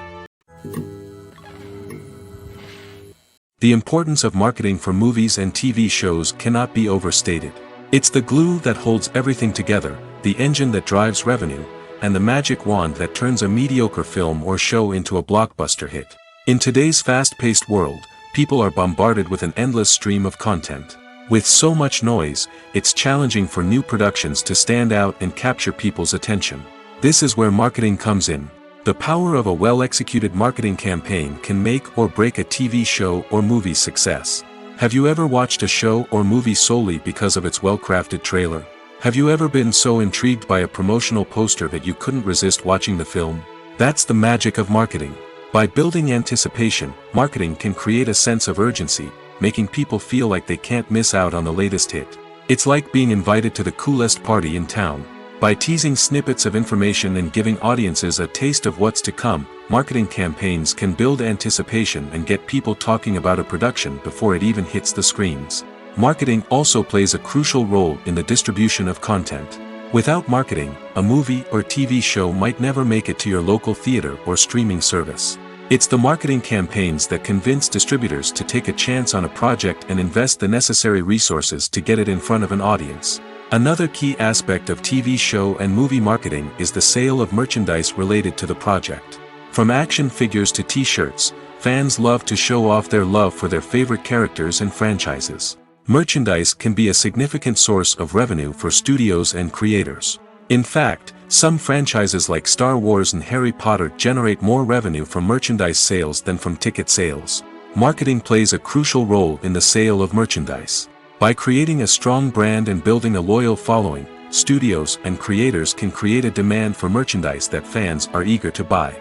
The importance of marketing for movies and TV shows cannot be overstated. It's the glue that holds everything together, the engine that drives revenue, and the magic wand that turns a mediocre film or show into a blockbuster hit. In today's fast-paced world, people are bombarded with an endless stream of content. With so much noise, it's challenging for new productions to stand out and capture people's attention. This is where marketing comes in. The power of a well-executed marketing campaign can make or break a TV show or movie's success. Have you ever watched a show or movie solely because of its well-crafted trailer? Have you ever been so intrigued by a promotional poster that you couldn't resist watching the film? That's the magic of marketing. By building anticipation, marketing can create a sense of urgency, making people feel like they can't miss out on the latest hit. It's like being invited to the coolest party in town. By teasing snippets of information and giving audiences a taste of what's to come, marketing campaigns can build anticipation and get people talking about a production before it even hits the screens. Marketing also plays a crucial role in the distribution of content. Without marketing, a movie or TV show might never make it to your local theater or streaming service. It's the marketing campaigns that convince distributors to take a chance on a project and invest the necessary resources to get it in front of an audience. Another key aspect of TV show and movie marketing is the sale of merchandise related to the project. From action figures to t-shirts, fans love to show off their love for their favorite characters and franchises. Merchandise can be a significant source of revenue for studios and creators. In fact, some franchises like Star Wars and Harry Potter generate more revenue from merchandise sales than from ticket sales. Marketing plays a crucial role in the sale of merchandise. By creating a strong brand and building a loyal following, studios and creators can create a demand for merchandise that fans are eager to buy.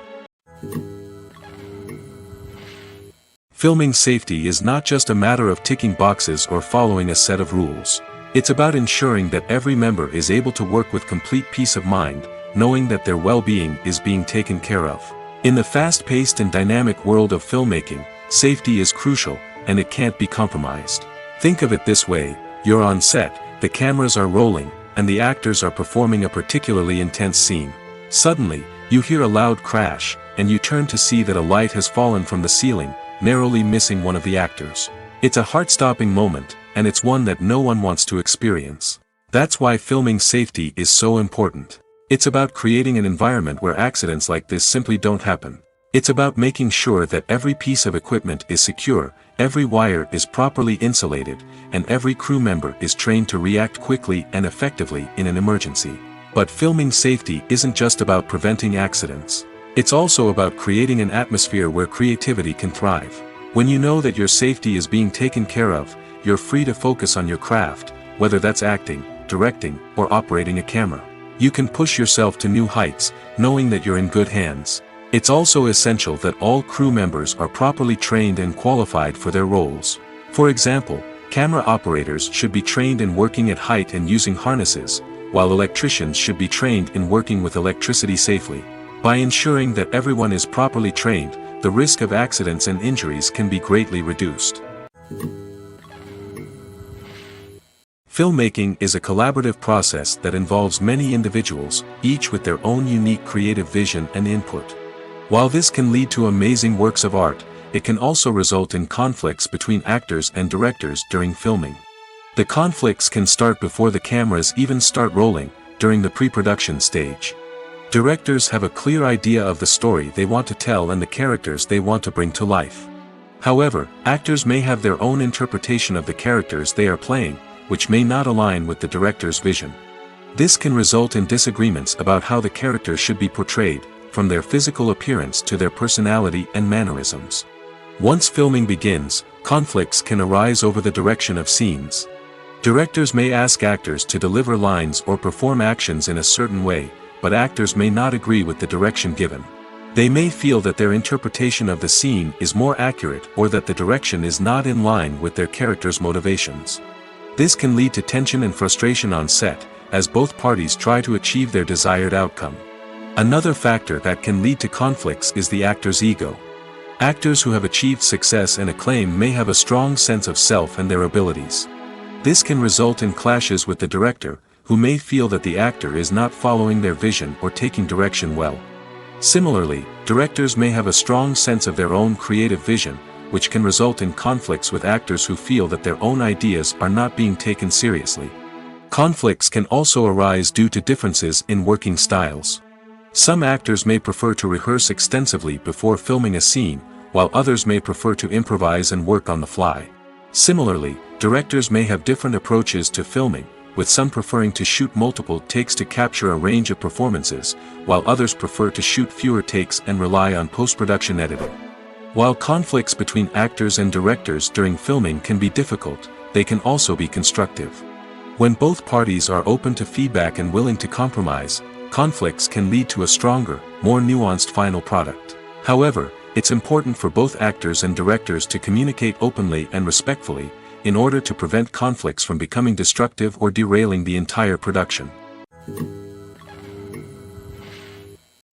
Filming safety is not just a matter of ticking boxes or following a set of rules. It's about ensuring that every member is able to work with complete peace of mind, knowing that their well-being is being taken care of. In the fast-paced and dynamic world of filmmaking, safety is crucial, and it can't be compromised. Think of it this way: you're on set, the cameras are rolling, and the actors are performing a particularly intense scene. Suddenly, you hear a loud crash, and you turn to see that a light has fallen from the ceiling, narrowly missing one of the actors. It's a heart-stopping moment, and it's one that no one wants to experience. That's why filming safety is so important. It's about creating an environment where accidents like this simply don't happen. It's about making sure that every piece of equipment is secure, every wire is properly insulated, and every crew member is trained to react quickly and effectively in an emergency. But filming safety isn't just about preventing accidents. It's also about creating an atmosphere where creativity can thrive. When you know that your safety is being taken care of, you're free to focus on your craft, whether that's acting, directing, or operating a camera. You can push yourself to new heights, knowing that you're in good hands. It's also essential that all crew members are properly trained and qualified for their roles. For example, camera operators should be trained in working at height and using harnesses, while electricians should be trained in working with electricity safely. By ensuring that everyone is properly trained, the risk of accidents and injuries can be greatly reduced. Filmmaking is a collaborative process that involves many individuals, each with their own unique creative vision and input. While this can lead to amazing works of art, it can also result in conflicts between actors and directors during filming. The conflicts can start before the cameras even start rolling, during the pre-production stage. Directors have a clear idea of the story they want to tell and the characters they want to bring to life. However, actors may have their own interpretation of the characters they are playing, which may not align with the director's vision. This can result in disagreements about how the characters should be portrayed, from their physical appearance to their personality and mannerisms. Once filming begins, conflicts can arise over the direction of scenes. Directors may ask actors to deliver lines or perform actions in a certain way, but actors may not agree with the direction given. They may feel that their interpretation of the scene is more accurate or that the direction is not in line with their character's motivations. This can lead to tension and frustration on set, as both parties try to achieve their desired outcome. Another factor that can lead to conflicts is the actor's ego. Actors who have achieved success and acclaim may have a strong sense of self and their abilities. This can result in clashes with the director, who may feel that the actor is not following their vision or taking direction well. Similarly, directors may have a strong sense of their own creative vision, which can result in conflicts with actors who feel that their own ideas are not being taken seriously. Conflicts can also arise due to differences in working styles. Some actors may prefer to rehearse extensively before filming a scene, while others may prefer to improvise and work on the fly. Similarly, directors may have different approaches to filming, with some preferring to shoot multiple takes to capture a range of performances, while others prefer to shoot fewer takes and rely on post-production editing. While conflicts between actors and directors during filming can be difficult, they can also be constructive. When both parties are open to feedback and willing to compromise, conflicts can lead to a stronger, more nuanced final product. However, it's important for both actors and directors to communicate openly and respectfully, in order to prevent conflicts from becoming destructive or derailing the entire production.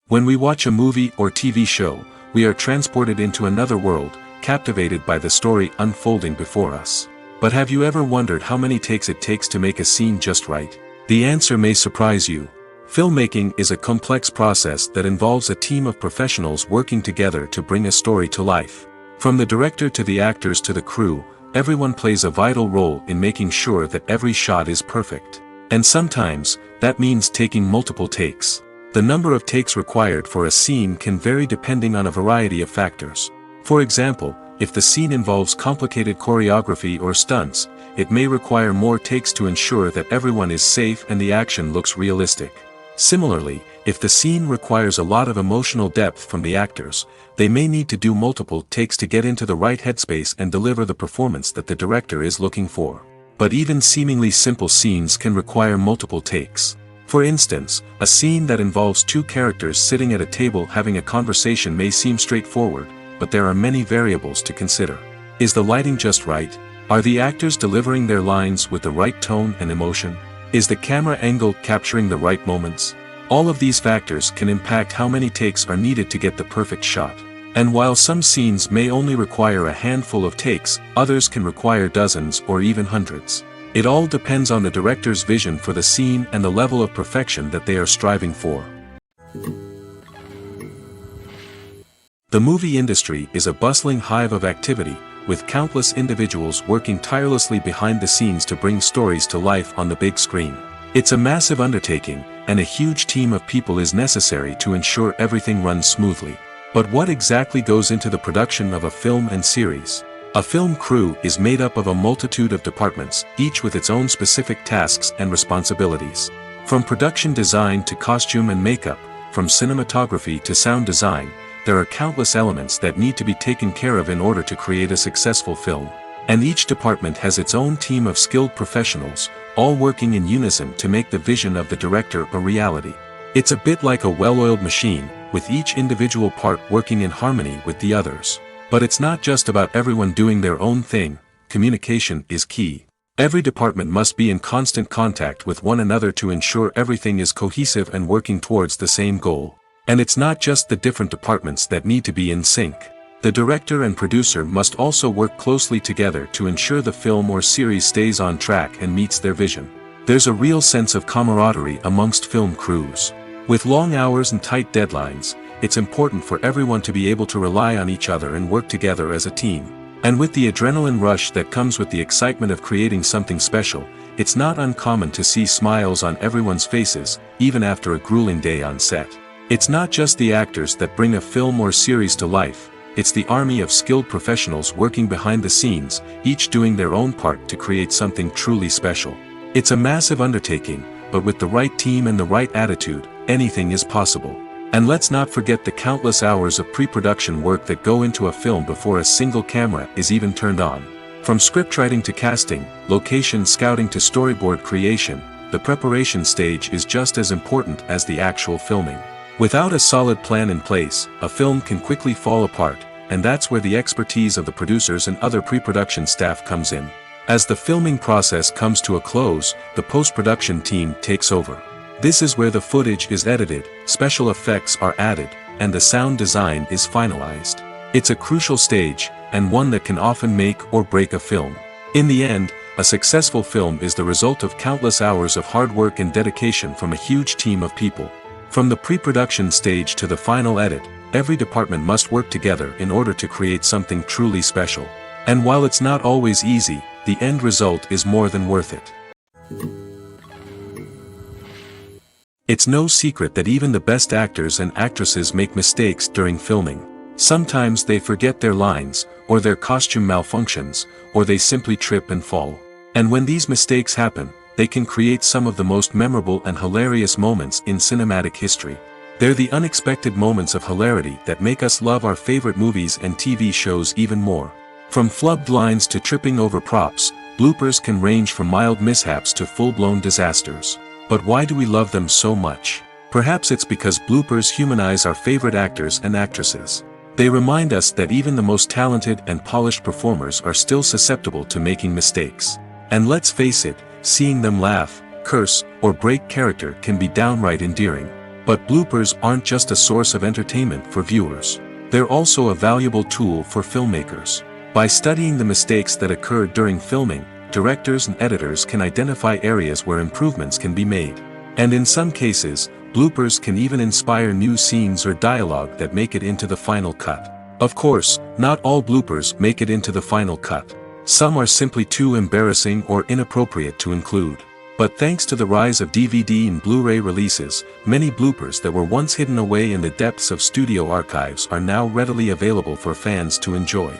When we watch a movie or TV show, we are transported into another world, captivated by the story unfolding before us. But have you ever wondered how many takes it takes to make a scene just right? The answer may surprise you. Filmmaking is a complex process that involves a team of professionals working together to bring a story to life. From the director to the actors to the crew, everyone plays a vital role in making sure that every shot is perfect. And sometimes, that means taking multiple takes. The number of takes required for a scene can vary depending on a variety of factors. For example, if the scene involves complicated choreography or stunts, it may require more takes to ensure that everyone is safe and the action looks realistic. Similarly, if the scene requires a lot of emotional depth from the actors, they may need to do multiple takes to get into the right headspace and deliver the performance that the director is looking for. But even seemingly simple scenes can require multiple takes. For instance, a scene that involves two characters sitting at a table having a conversation may seem straightforward, but there are many variables to consider. Is the lighting just right? Are the actors delivering their lines with the right tone and emotion? Is the camera angle capturing the right moments? All of these factors can impact how many takes are needed to get the perfect shot. And while some scenes may only require a handful of takes, others can require dozens or even hundreds. It all depends on the director's vision for the scene and the level of perfection that they are striving for. The movie industry is a bustling hive of activity, with countless individuals working tirelessly behind the scenes to bring stories to life on the big screen. It's a massive undertaking, and a huge team of people is necessary to ensure everything runs smoothly. But what exactly goes into the production of a film and series? A film crew is made up of a multitude of departments, each with its own specific tasks and responsibilities. From production design to costume and makeup, from cinematography to sound design, there are countless elements that need to be taken care of in order to create a successful film. And each department has its own team of skilled professionals, all working in unison to make the vision of the director a reality. It's a bit like a well-oiled machine, with each individual part working in harmony with the others. But it's not just about everyone doing their own thing. Communication is key. Every department must be in constant contact with one another to ensure everything is cohesive and working towards the same goal. And it's not just the different departments that need to be in sync. The director and producer must also work closely together to ensure the film or series stays on track and meets their vision. There's a real sense of camaraderie amongst film crews. With long hours and tight deadlines, it's important for everyone to be able to rely on each other and work together as a team. And with the adrenaline rush that comes with the excitement of creating something special, it's not uncommon to see smiles on everyone's faces, even after a grueling day on set. It's not just the actors that bring a film or series to life, it's the army of skilled professionals working behind the scenes, each doing their own part to create something truly special. It's a massive undertaking, but with the right team and the right attitude, anything is possible. And let's not forget the countless hours of pre-production work that go into a film before a single camera is even turned on. From scriptwriting to casting, location scouting to storyboard creation, the preparation stage is just as important as the actual filming. Without a solid plan in place, a film can quickly fall apart, and that's where the expertise of the producers and other pre-production staff comes in. As the filming process comes to a close, the post-production team takes over. This is where the footage is edited, special effects are added, and the sound design is finalized. It's a crucial stage, and one that can often make or break a film. In the end, a successful film is the result of countless hours of hard work and dedication from a huge team of people. From the pre-production stage to the final edit, every department must work together in order to create something truly special. And while it's not always easy, the end result is more than worth it. It's no secret that even the best actors and actresses make mistakes during filming. Sometimes they forget their lines, or their costume malfunctions, or they simply trip and fall. And when these mistakes happen, they can create some of the most memorable and hilarious moments in cinematic history. They're the unexpected moments of hilarity that make us love our favorite movies and TV shows even more. From flubbed lines to tripping over props, bloopers can range from mild mishaps to full-blown disasters. But why do we love them so much? Perhaps it's because bloopers humanize our favorite actors and actresses. They remind us that even the most talented and polished performers are still susceptible to making mistakes. And let's face it, seeing them laugh, curse, or break character can be downright endearing. But bloopers aren't just a source of entertainment for viewers. They're also a valuable tool for filmmakers. By studying the mistakes that occurred during filming, directors and editors can identify areas where improvements can be made. And in some cases, bloopers can even inspire new scenes or dialogue that make it into the final cut. Of course, not all bloopers make it into the final cut. Some are simply too embarrassing or inappropriate to include. But thanks to the rise of DVD and Blu-ray releases, many bloopers that were once hidden away in the depths of studio archives are now readily available for fans to enjoy.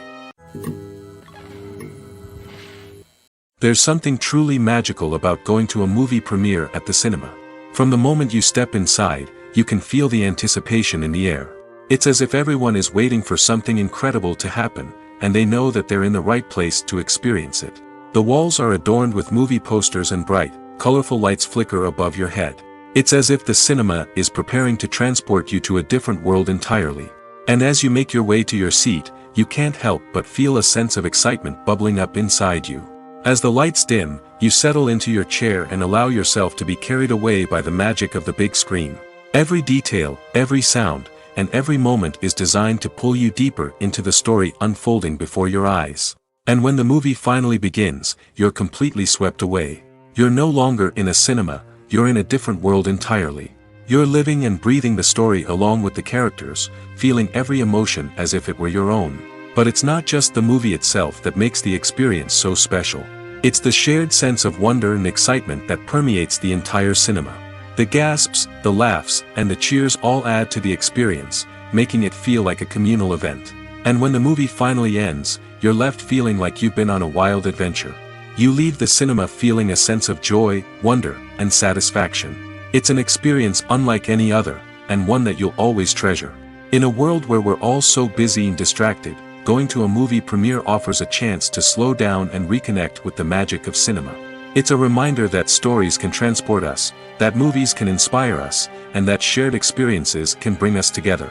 There's something truly magical about going to a movie premiere at the cinema. From the moment you step inside, you can feel the anticipation in the air. It's as if everyone is waiting for something incredible to happen, and they know that they're in the right place to experience it. The walls are adorned with movie posters and bright, colorful lights flicker above your head. It's as if the cinema is preparing to transport you to a different world entirely. And as you make your way to your seat, you can't help but feel a sense of excitement bubbling up inside you. As the lights dim, you settle into your chair and allow yourself to be carried away by the magic of the big screen. Every detail, every sound, and every moment is designed to pull you deeper into the story unfolding before your eyes. And when the movie finally begins, you're completely swept away. You're no longer in a cinema, you're in a different world entirely. You're living and breathing the story along with the characters, feeling every emotion as if it were your own. But it's not just the movie itself that makes the experience so special. It's the shared sense of wonder and excitement that permeates the entire cinema. The gasps, the laughs, and the cheers all add to the experience, making it feel like a communal event. And when the movie finally ends, you're left feeling like you've been on a wild adventure. You leave the cinema feeling a sense of joy, wonder, and satisfaction. It's an experience unlike any other, and one that you'll always treasure. In a world where we're all so busy and distracted, going to a movie premiere offers a chance to slow down and reconnect with the magic of cinema. It's a reminder that stories can transport us, that movies can inspire us, and that shared experiences can bring us together.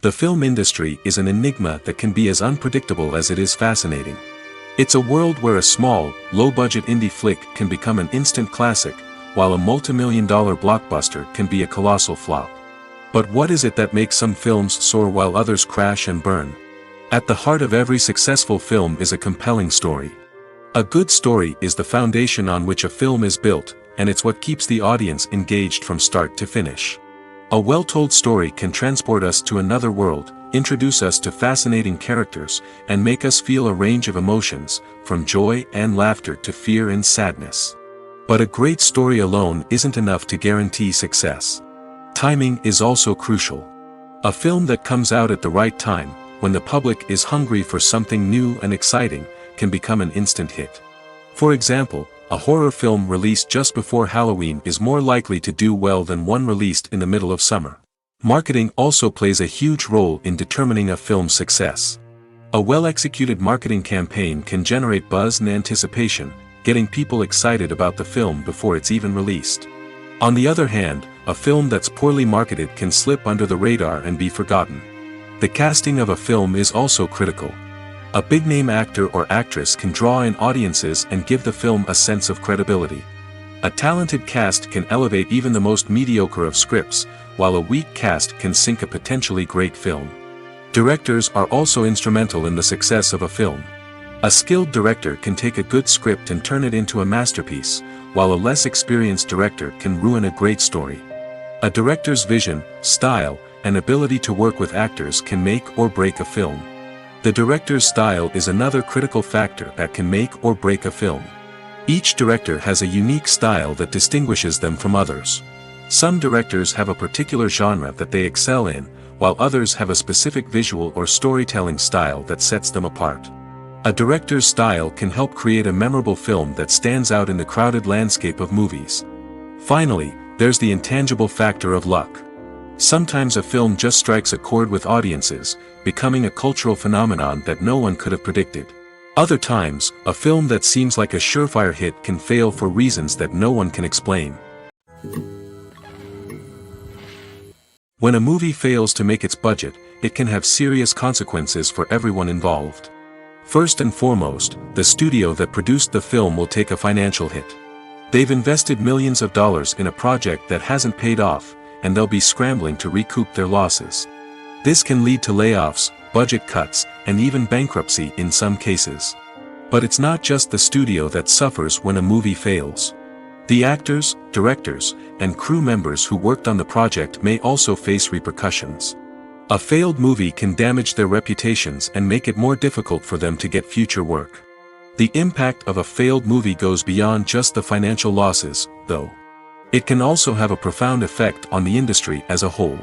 The film industry is an enigma that can be as unpredictable as it is fascinating. It's a world where a small, low-budget indie flick can become an instant classic, while a multi-million-dollar blockbuster can be a colossal flop. But what is it that makes some films soar while others crash and burn? At the heart of every successful film is a compelling story. A good story is the foundation on which a film is built, and it's what keeps the audience engaged from start to finish. A well-told story can transport us to another world, introduce us to fascinating characters, and make us feel a range of emotions, from joy and laughter to fear and sadness. But a great story alone isn't enough to guarantee success. Timing is also crucial. A film that comes out at the right time, when the public is hungry for something new and exciting, can become an instant hit. For example, a horror film released just before Halloween is more likely to do well than one released in the middle of summer. Marketing also plays a huge role in determining a film's success. A well-executed marketing campaign can generate buzz and anticipation, getting people excited about the film before it's even released. On the other hand, a film that's poorly marketed can slip under the radar and be forgotten. The casting of a film is also critical. A big-name actor or actress can draw in audiences and give the film a sense of credibility. A talented cast can elevate even the most mediocre of scripts, while a weak cast can sink a potentially great film. Directors are also instrumental in the success of a film. A skilled director can take a good script and turn it into a masterpiece, while a less experienced director can ruin a great story. A director's vision, style, and ability to work with actors can make or break a film. The director's style is another critical factor that can make or break a film. Each director has a unique style that distinguishes them from others. Some directors have a particular genre that they excel in, while others have a specific visual or storytelling style that sets them apart. A director's style can help create a memorable film that stands out in the crowded landscape of movies. Finally, there's the intangible factor of luck. Sometimes a film just strikes a chord with audiences, becoming a cultural phenomenon that no one could have predicted. Other times, a film that seems like a surefire hit can fail for reasons that no one can explain. When a movie fails to make its budget, it can have serious consequences for everyone involved. First and foremost, the studio that produced the film will take a financial hit. They've invested millions of dollars in a project that hasn't paid off, and they'll be scrambling to recoup their losses. This can lead to layoffs, budget cuts, and even bankruptcy in some cases. But it's not just the studio that suffers when a movie fails. The actors, directors, and crew members who worked on the project may also face repercussions. A failed movie can damage their reputations and make it more difficult for them to get future work. The impact of a failed movie goes beyond just the financial losses, though. It can also have a profound effect on the industry as a whole.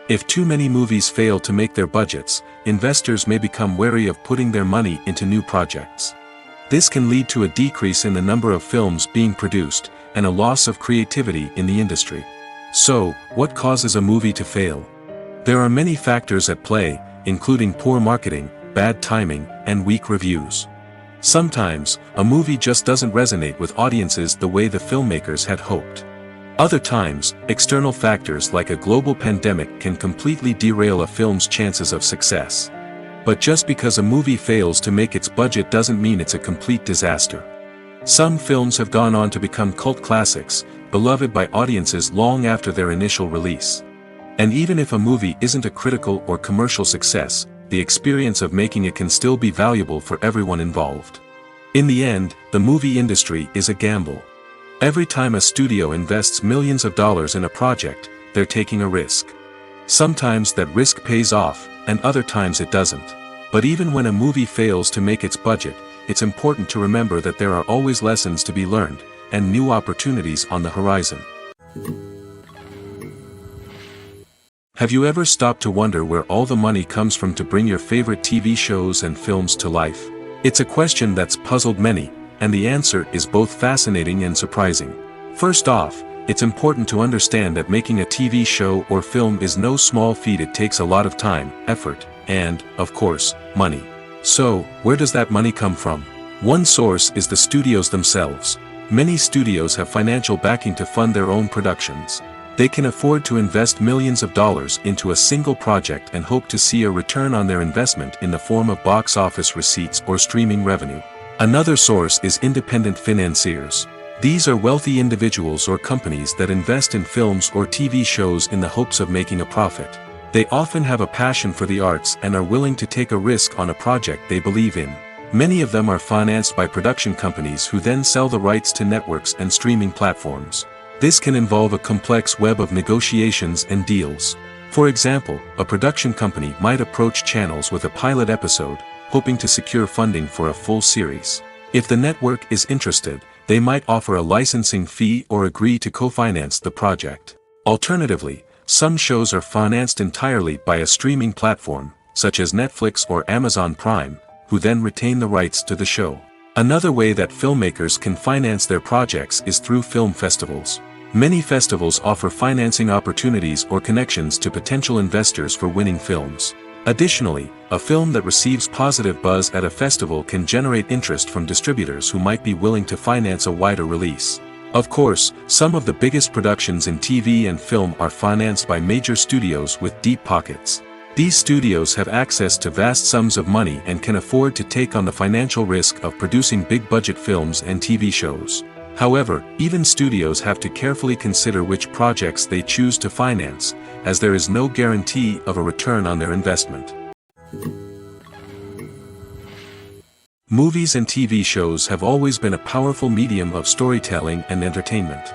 If too many movies fail to make their budgets, investors may become wary of putting their money into new projects. This can lead to a decrease in the number of films being produced, and a loss of creativity in the industry. So, what causes a movie to fail? There are many factors at play, including poor marketing, bad timing, and weak reviews. Sometimes, a movie just doesn't resonate with audiences the way the filmmakers had hoped. Other times, external factors like a global pandemic can completely derail a film's chances of success. But just because a movie fails to make its budget doesn't mean it's a complete disaster. Some films have gone on to become cult classics, beloved by audiences long after their initial release. And even if a movie isn't a critical or commercial success, the experience of making it can still be valuable for everyone involved. In the end, the movie industry is a gamble. Every time a studio invests millions of dollars in a project, they're taking a risk. Sometimes that risk pays off, and other times it doesn't. But even when a movie fails to make its budget, it's important to remember that there are always lessons to be learned, and new opportunities on the horizon. Have you ever stopped to wonder where all the money comes from to bring your favorite TV shows and films to life? It's a question that's puzzled many, and the answer is both fascinating and surprising. First off, it's important to understand that making a TV show or film is no small feat. It takes a lot of time, effort, and, of course, money. So, where does that money come from? One source is the studios themselves. Many studios have financial backing to fund their own productions. They can afford to invest millions of dollars into a single project and hope to see a return on their investment in the form of box office receipts or streaming revenue. Another source is independent financiers. These are wealthy individuals or companies that invest in films or TV shows in the hopes of making a profit. They often have a passion for the arts and are willing to take a risk on a project they believe in. Many of them are financed by production companies who then sell the rights to networks and streaming platforms. This can involve a complex web of negotiations and deals. For example, a production company might approach channels with a pilot episode, hoping to secure funding for a full series. If the network is interested, they might offer a licensing fee or agree to co-finance the project. Alternatively, some shows are financed entirely by a streaming platform, such as Netflix or Amazon Prime, who then retain the rights to the show. Another way that filmmakers can finance their projects is through film festivals. Many festivals offer financing opportunities or connections to potential investors for winning films. Additionally, a film that receives positive buzz at a festival can generate interest from distributors who might be willing to finance a wider release. Of course, some of the biggest productions in TV and film are financed by major studios with deep pockets. These studios have access to vast sums of money and can afford to take on the financial risk of producing big-budget films and TV shows. However, even studios have to carefully consider which projects they choose to finance, as there is no guarantee of a return on their investment. Movies and TV shows have always been a powerful medium of storytelling and entertainment.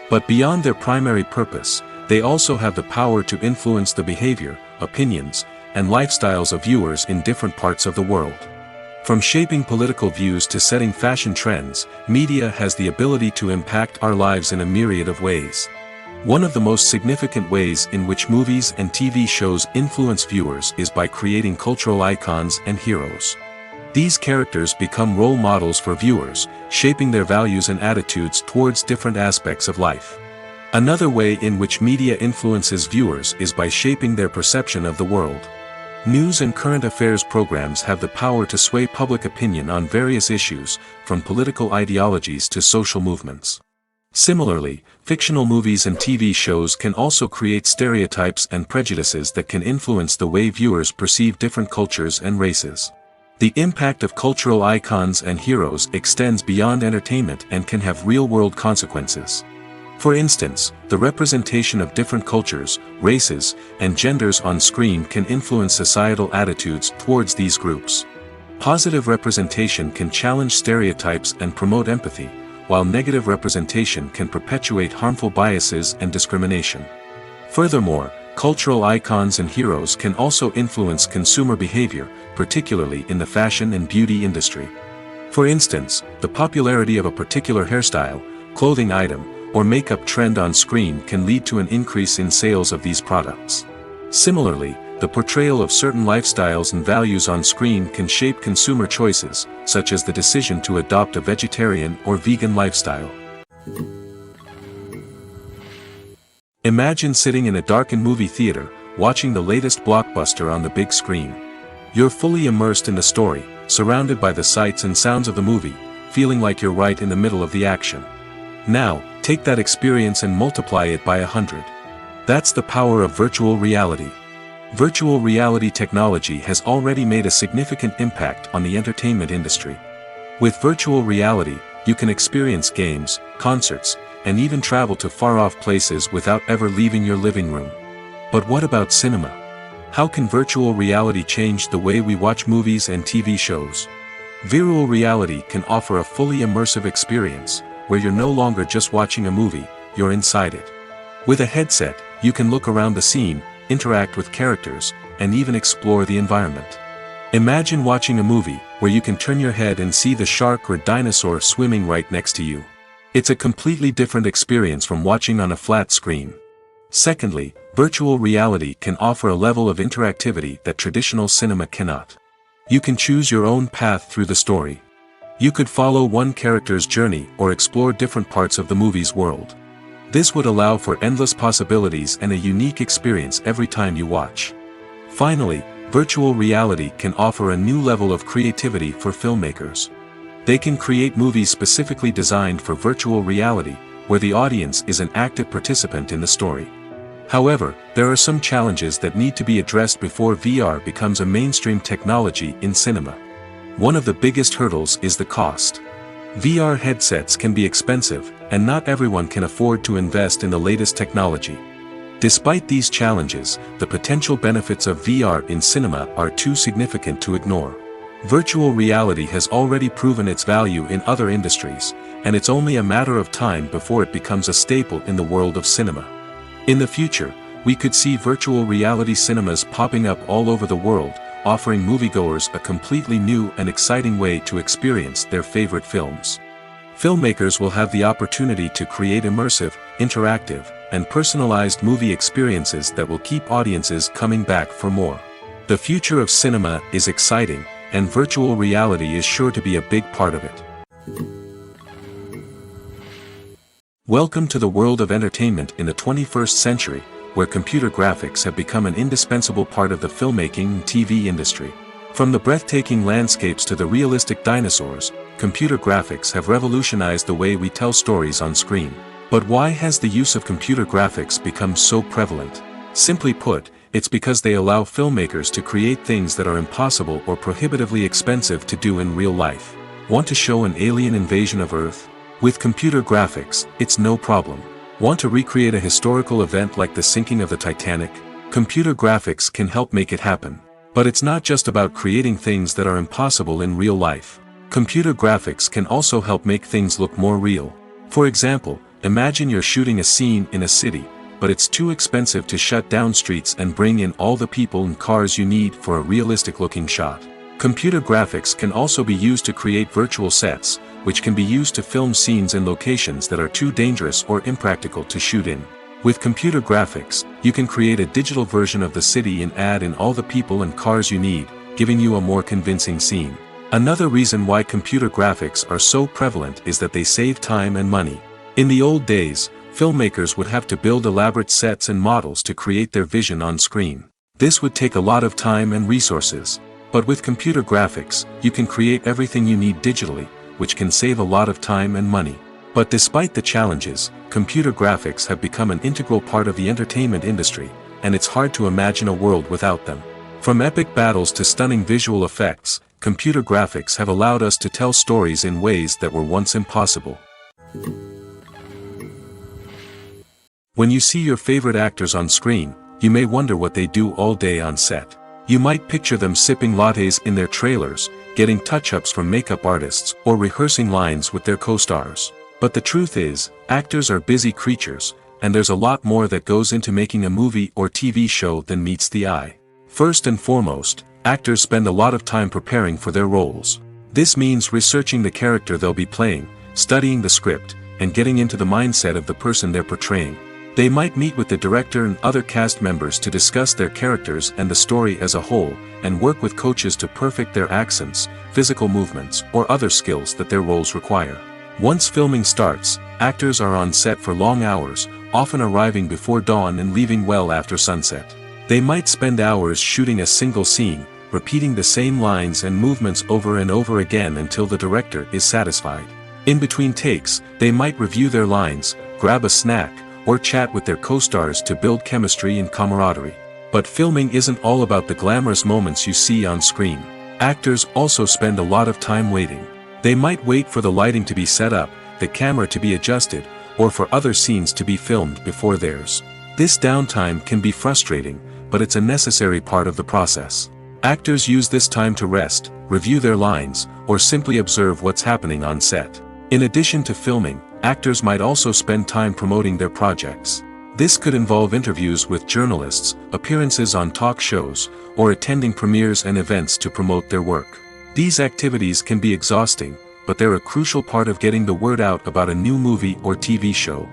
But beyond their primary purpose, they also have the power to influence the behavior, opinions, and lifestyles of viewers in different parts of the world. From shaping political views to setting fashion trends, media has the ability to impact our lives in a myriad of ways. One of the most significant ways in which movies and TV shows influence viewers is by creating cultural icons and heroes. These characters become role models for viewers, shaping their values and attitudes towards different aspects of life. Another way in which media influences viewers is by shaping their perception of the world. News and current affairs programs have the power to sway public opinion on various issues, from political ideologies to social movements. Similarly, fictional movies and TV shows can also create stereotypes and prejudices that can influence the way viewers perceive different cultures and races. The impact of cultural icons and heroes extends beyond entertainment and can have real-world consequences. For instance, the representation of different cultures, races, and genders on screen can influence societal attitudes towards these groups. Positive representation can challenge stereotypes and promote empathy, while negative representation can perpetuate harmful biases and discrimination. Furthermore, cultural icons and heroes can also influence consumer behavior, particularly in the fashion and beauty industry. For instance, the popularity of a particular hairstyle, clothing item, or makeup trend on screen can lead to an increase in sales of these products. Similarly, the portrayal of certain lifestyles and values on screen can shape consumer choices, such as the decision to adopt a vegetarian or vegan lifestyle. Imagine sitting in a darkened movie theater, watching the latest blockbuster on the big screen. You're fully immersed in the story, surrounded by the sights and sounds of the movie, feeling like you're right in the middle of the action. Now, take that experience and multiply it by 100. That's the power of virtual reality. Virtual reality technology has already made a significant impact on the entertainment industry. With virtual reality, you can experience games, concerts, and even travel to far-off places without ever leaving your living room. But what about cinema? How can virtual reality change the way we watch movies and TV shows? Virtual reality can offer a fully immersive experience, where you're no longer just watching a movie, you're inside it. With a headset, you can look around the scene, interact with characters, and even explore the environment. Imagine watching a movie where you can turn your head and see the shark or dinosaur swimming right next to you. It's a completely different experience from watching on a flat screen. Secondly, virtual reality can offer a level of interactivity that traditional cinema cannot. You can choose your own path through the story. You could follow one character's journey or explore different parts of the movie's world. This would allow for endless possibilities and a unique experience every time you watch. Finally, virtual reality can offer a new level of creativity for filmmakers. They can create movies specifically designed for virtual reality, where the audience is an active participant in the story. However, there are some challenges that need to be addressed before VR becomes a mainstream technology in cinema. One of the biggest hurdles is the cost. VR headsets can be expensive, and not everyone can afford to invest in the latest technology. Despite these challenges, the potential benefits of VR in cinema are too significant to ignore. Virtual reality has already proven its value in other industries, and it's only a matter of time before it becomes a staple in the world of cinema. In the future, we could see virtual reality cinemas popping up all over the world, offering moviegoers a completely new and exciting way to experience their favorite films. Filmmakers will have the opportunity to create immersive, interactive, and personalized movie experiences that will keep audiences coming back for more. The future of cinema is exciting, and virtual reality is sure to be a big part of it. Welcome to the world of entertainment in the 21st century, where computer graphics have become an indispensable part of the filmmaking and TV industry. From the breathtaking landscapes to the realistic dinosaurs, computer graphics have revolutionized the way we tell stories on screen. But why has the use of computer graphics become so prevalent? Simply put, it's because they allow filmmakers to create things that are impossible or prohibitively expensive to do in real life. Want to show an alien invasion of Earth? With computer graphics, it's no problem. Want to recreate a historical event like the sinking of the Titanic? Computer graphics can help make it happen. But it's not just about creating things that are impossible in real life. Computer graphics can also help make things look more real. For example, imagine you're shooting a scene in a city, but it's too expensive to shut down streets and bring in all the people and cars you need for a realistic-looking shot. Computer graphics can also be used to create virtual sets, which can be used to film scenes in locations that are too dangerous or impractical to shoot in. With computer graphics, you can create a digital version of the city and add in all the people and cars you need, giving you a more convincing scene. Another reason why computer graphics are so prevalent is that they save time and money. In the old days, filmmakers would have to build elaborate sets and models to create their vision on screen. This would take a lot of time and resources. But with computer graphics, you can create everything you need digitally, which can save a lot of time and money. But despite the challenges, computer graphics have become an integral part of the entertainment industry, and it's hard to imagine a world without them. From epic battles to stunning visual effects, computer graphics have allowed us to tell stories in ways that were once impossible. When you see your favorite actors on screen, you may wonder what they do all day on set. You might picture them sipping lattes in their trailers, getting touch-ups from makeup artists, or rehearsing lines with their co-stars. But the truth is, actors are busy creatures, and there's a lot more that goes into making a movie or TV show than meets the eye. First and foremost, actors spend a lot of time preparing for their roles. This means researching the character they'll be playing, studying the script, and getting into the mindset of the person they're portraying. They might meet with the director and other cast members to discuss their characters and the story as a whole, and work with coaches to perfect their accents, physical movements, or other skills that their roles require. Once filming starts, actors are on set for long hours, often arriving before dawn and leaving well after sunset. They might spend hours shooting a single scene, repeating the same lines and movements over and over again until the director is satisfied. In between takes, they might review their lines, grab a snack, or chat with their co-stars to build chemistry and camaraderie. But filming isn't all about the glamorous moments you see on screen. Actors also spend a lot of time waiting. They might wait for the lighting to be set up, the camera to be adjusted, or for other scenes to be filmed before theirs. This downtime can be frustrating, but it's a necessary part of the process. Actors use this time to rest, review their lines, or simply observe what's happening on set. In addition to filming, actors might also spend time promoting their projects. This could involve interviews with journalists, appearances on talk shows, or attending premieres and events to promote their work. These activities can be exhausting, but they're a crucial part of getting the word out about a new movie or TV show.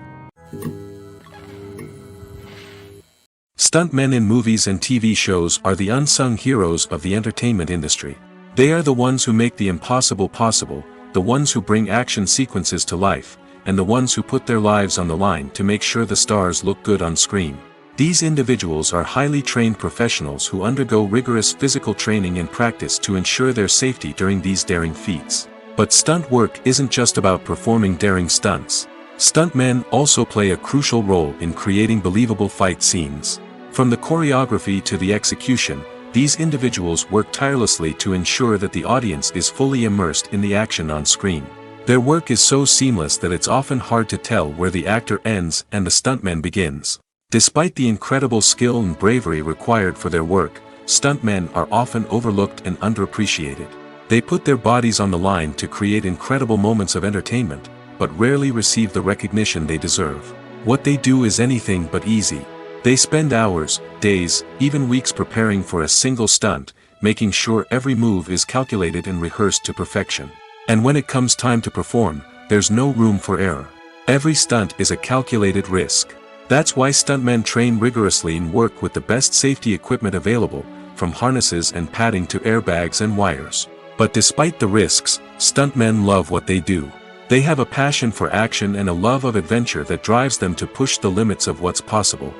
Stuntmen in movies and TV shows are the unsung heroes of the entertainment industry. They are the ones who make the impossible possible, the ones who bring action sequences to life, and the ones who put their lives on the line to make sure the stars look good on screen. These individuals are highly trained professionals who undergo rigorous physical training and practice to ensure their safety during these daring feats. But stunt work isn't just about performing daring stunts. Stuntmen also play a crucial role in creating believable fight scenes. From the choreography to the execution, these individuals work tirelessly to ensure that the audience is fully immersed in the action on screen. Their work is so seamless that it's often hard to tell where the actor ends and the stuntman begins. Despite the incredible skill and bravery required for their work, stuntmen are often overlooked and underappreciated. They put their bodies on the line to create incredible moments of entertainment, but rarely receive the recognition they deserve. What they do is anything but easy. They spend hours, days, even weeks preparing for a single stunt, making sure every move is calculated and rehearsed to perfection. And when it comes time to perform, there's no room for error. Every stunt is a calculated risk. That's why stuntmen train rigorously and work with the best safety equipment available, from harnesses and padding to airbags and wires. But despite the risks, stuntmen love what they do. They have a passion for action and a love of adventure that drives them to push the limits of what's possible.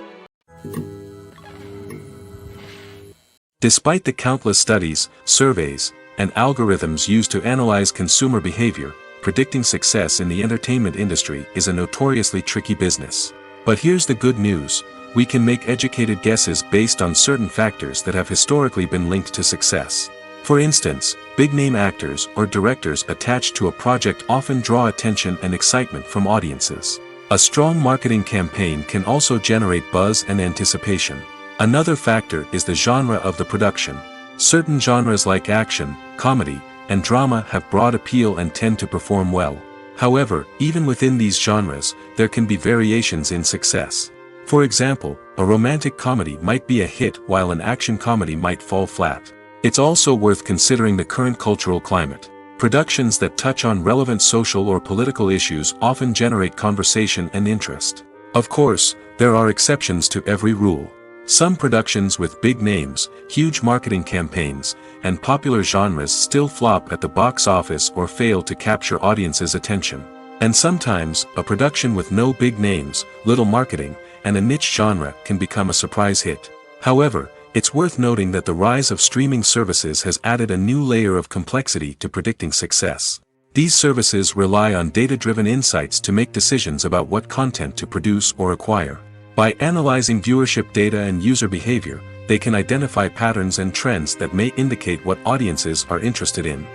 Despite the countless studies, surveys, and algorithms used to analyze consumer behavior, predicting success in the entertainment industry is a notoriously tricky business. But here's the good news: we can make educated guesses based on certain factors that have historically been linked to success. For instance, big-name actors or directors attached to a project often draw attention and excitement from audiences. A strong marketing campaign can also generate buzz and anticipation. Another factor is the genre of the production. Certain genres like action, comedy, and drama have broad appeal and tend to perform well. However, even within these genres, there can be variations in success. For example, a romantic comedy might be a hit while an action comedy might fall flat. It's also worth considering the current cultural climate. Productions that touch on relevant social or political issues often generate conversation and interest. Of course, there are exceptions to every rule. Some productions with big names, huge marketing campaigns, and popular genres still flop at the box office or fail to capture audiences' attention. And sometimes, a production with no big names, little marketing, and a niche genre can become a surprise hit. However, it's worth noting that the rise of streaming services has added a new layer of complexity to predicting success. These services rely on data-driven insights to make decisions about what content to produce or acquire. By analyzing viewership data and user behavior, they can identify patterns and trends that may indicate what audiences are interested in.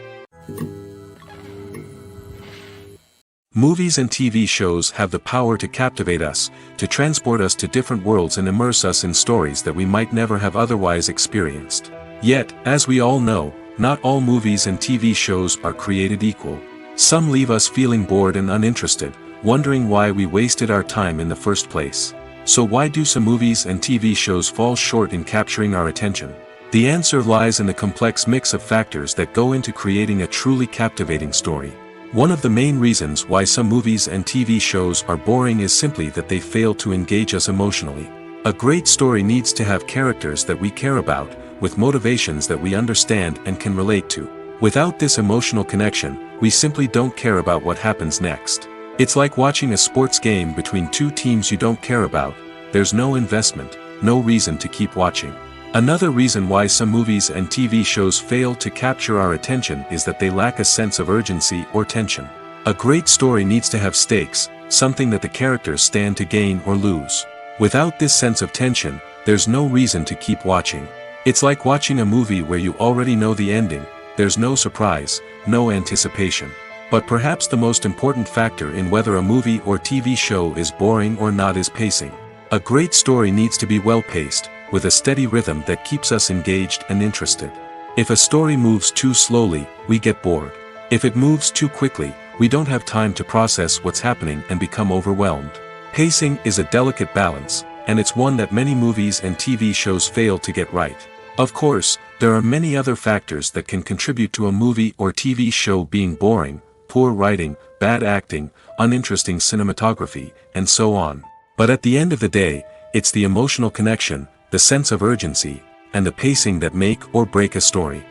Movies and TV shows have the power to captivate us, to transport us to different worlds and immerse us in stories that we might never have otherwise experienced. Yet, as we all know, not all movies and TV shows are created equal. Some leave us feeling bored and uninterested, wondering why we wasted our time in the first place. So why do some movies and TV shows fall short in capturing our attention? The answer lies in the complex mix of factors that go into creating a truly captivating story. One of the main reasons why some movies and TV shows are boring is simply that they fail to engage us emotionally. A great story needs to have characters that we care about, with motivations that we understand and can relate to. Without this emotional connection, we simply don't care about what happens next. It's like watching a sports game between two teams you don't care about. There's no investment, no reason to keep watching. Another reason why some movies and TV shows fail to capture our attention is that they lack a sense of urgency or tension. A great story needs to have stakes, something that the characters stand to gain or lose. Without this sense of tension, there's no reason to keep watching. It's like watching a movie where you already know the ending. There's no surprise, no anticipation. But perhaps the most important factor in whether a movie or TV show is boring or not is pacing. A great story needs to be well-paced, with a steady rhythm that keeps us engaged and interested. If a story moves too slowly, we get bored. If it moves too quickly, we don't have time to process what's happening and become overwhelmed. Pacing is a delicate balance, and it's one that many movies and TV shows fail to get right. Of course, there are many other factors that can contribute to a movie or TV show being boring: poor writing, bad acting, uninteresting cinematography, and so on. But at the end of the day, it's the emotional connection, the sense of urgency, and the pacing that make or break a story.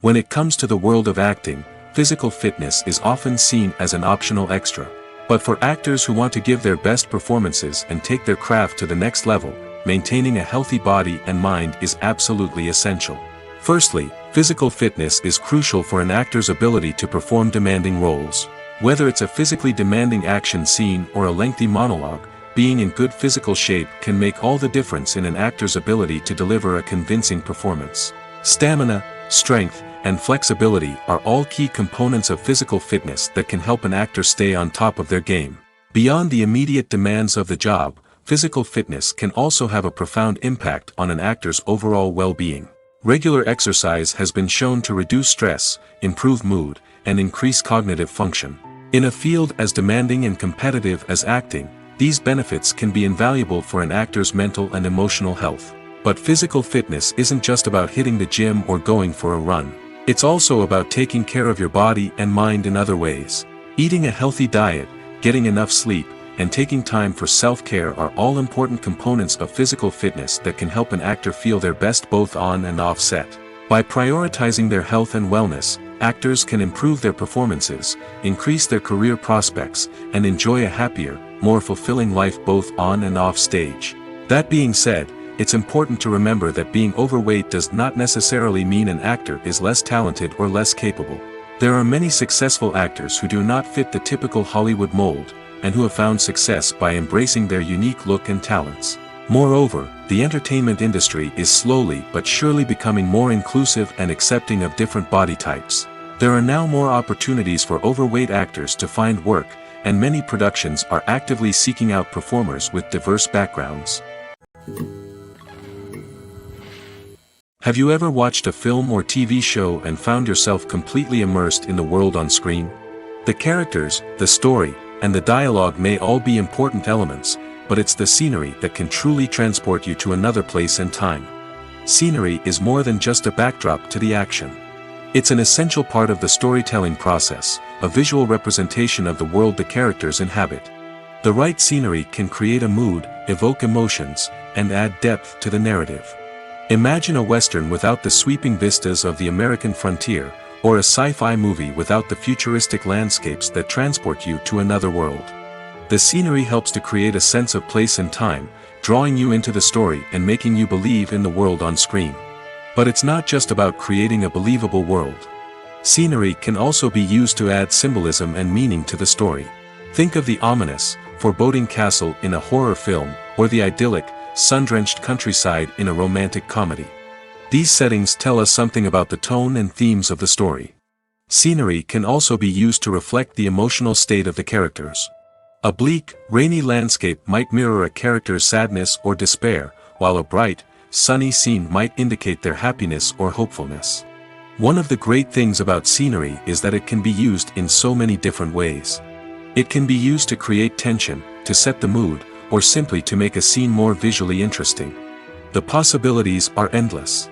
When it comes to the world of acting, physical fitness is often seen as an optional extra. But for actors who want to give their best performances and take their craft to the next level, maintaining a healthy body and mind is absolutely essential. Firstly, physical fitness is crucial for an actor's ability to perform demanding roles. Whether it's a physically demanding action scene or a lengthy monologue, being in good physical shape can make all the difference in an actor's ability to deliver a convincing performance. Stamina, strength, and flexibility are all key components of physical fitness that can help an actor stay on top of their game. Beyond the immediate demands of the job, physical fitness can also have a profound impact on an actor's overall well-being. Regular exercise has been shown to reduce stress, improve mood, and increase cognitive function. In a field as demanding and competitive as acting, these benefits can be invaluable for an actor's mental and emotional health. But physical fitness isn't just about hitting the gym or going for a run. It's also about taking care of your body and mind in other ways. Eating a healthy diet, getting enough sleep, and taking time for self-care are all important components of physical fitness that can help an actor feel their best both on and off set. By prioritizing their health and wellness, actors can improve their performances, increase their career prospects, and enjoy a happier, more fulfilling life both on and off stage. That being said, it's important to remember that being overweight does not necessarily mean an actor is less talented or less capable. There are many successful actors who do not fit the typical Hollywood mold, and who have found success by embracing their unique look and talents. Moreover, the entertainment industry is slowly but surely becoming more inclusive and accepting of different body types. There are now more opportunities for overweight actors to find work, and many productions are actively seeking out performers with diverse backgrounds. Have you ever watched a film or TV show and found yourself completely immersed in the world on screen? The characters, the story, and the dialogue may all be important elements, but it's the scenery that can truly transport you to another place and time. Scenery is more than just a backdrop to the action. It's an essential part of the storytelling process, a visual representation of the world the characters inhabit. The right scenery can create a mood, evoke emotions, and add depth to the narrative. Imagine a Western without the sweeping vistas of the American frontier, or a sci-fi movie without the futuristic landscapes that transport you to another world. The scenery helps to create a sense of place and time, drawing you into the story and making you believe in the world on screen. But it's not just about creating a believable world. Scenery can also be used to add symbolism and meaning to the story. Think of the ominous, foreboding castle in a horror film, or the idyllic, sun-drenched countryside in a romantic comedy. These settings tell us something about the tone and themes of the story. Scenery can also be used to reflect the emotional state of the characters. A bleak, rainy landscape might mirror a character's sadness or despair, while a bright, sunny scene might indicate their happiness or hopefulness. One of the great things about scenery is that it can be used in so many different ways. It can be used to create tension, to set the mood, or simply to make a scene more visually interesting. The possibilities are endless.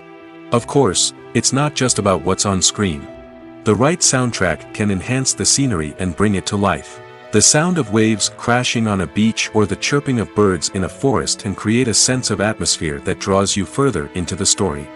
Of course, it's not just about what's on screen. The right soundtrack can enhance the scenery and bring it to life. The sound of waves crashing on a beach or the chirping of birds in a forest can create a sense of atmosphere that draws you further into the story.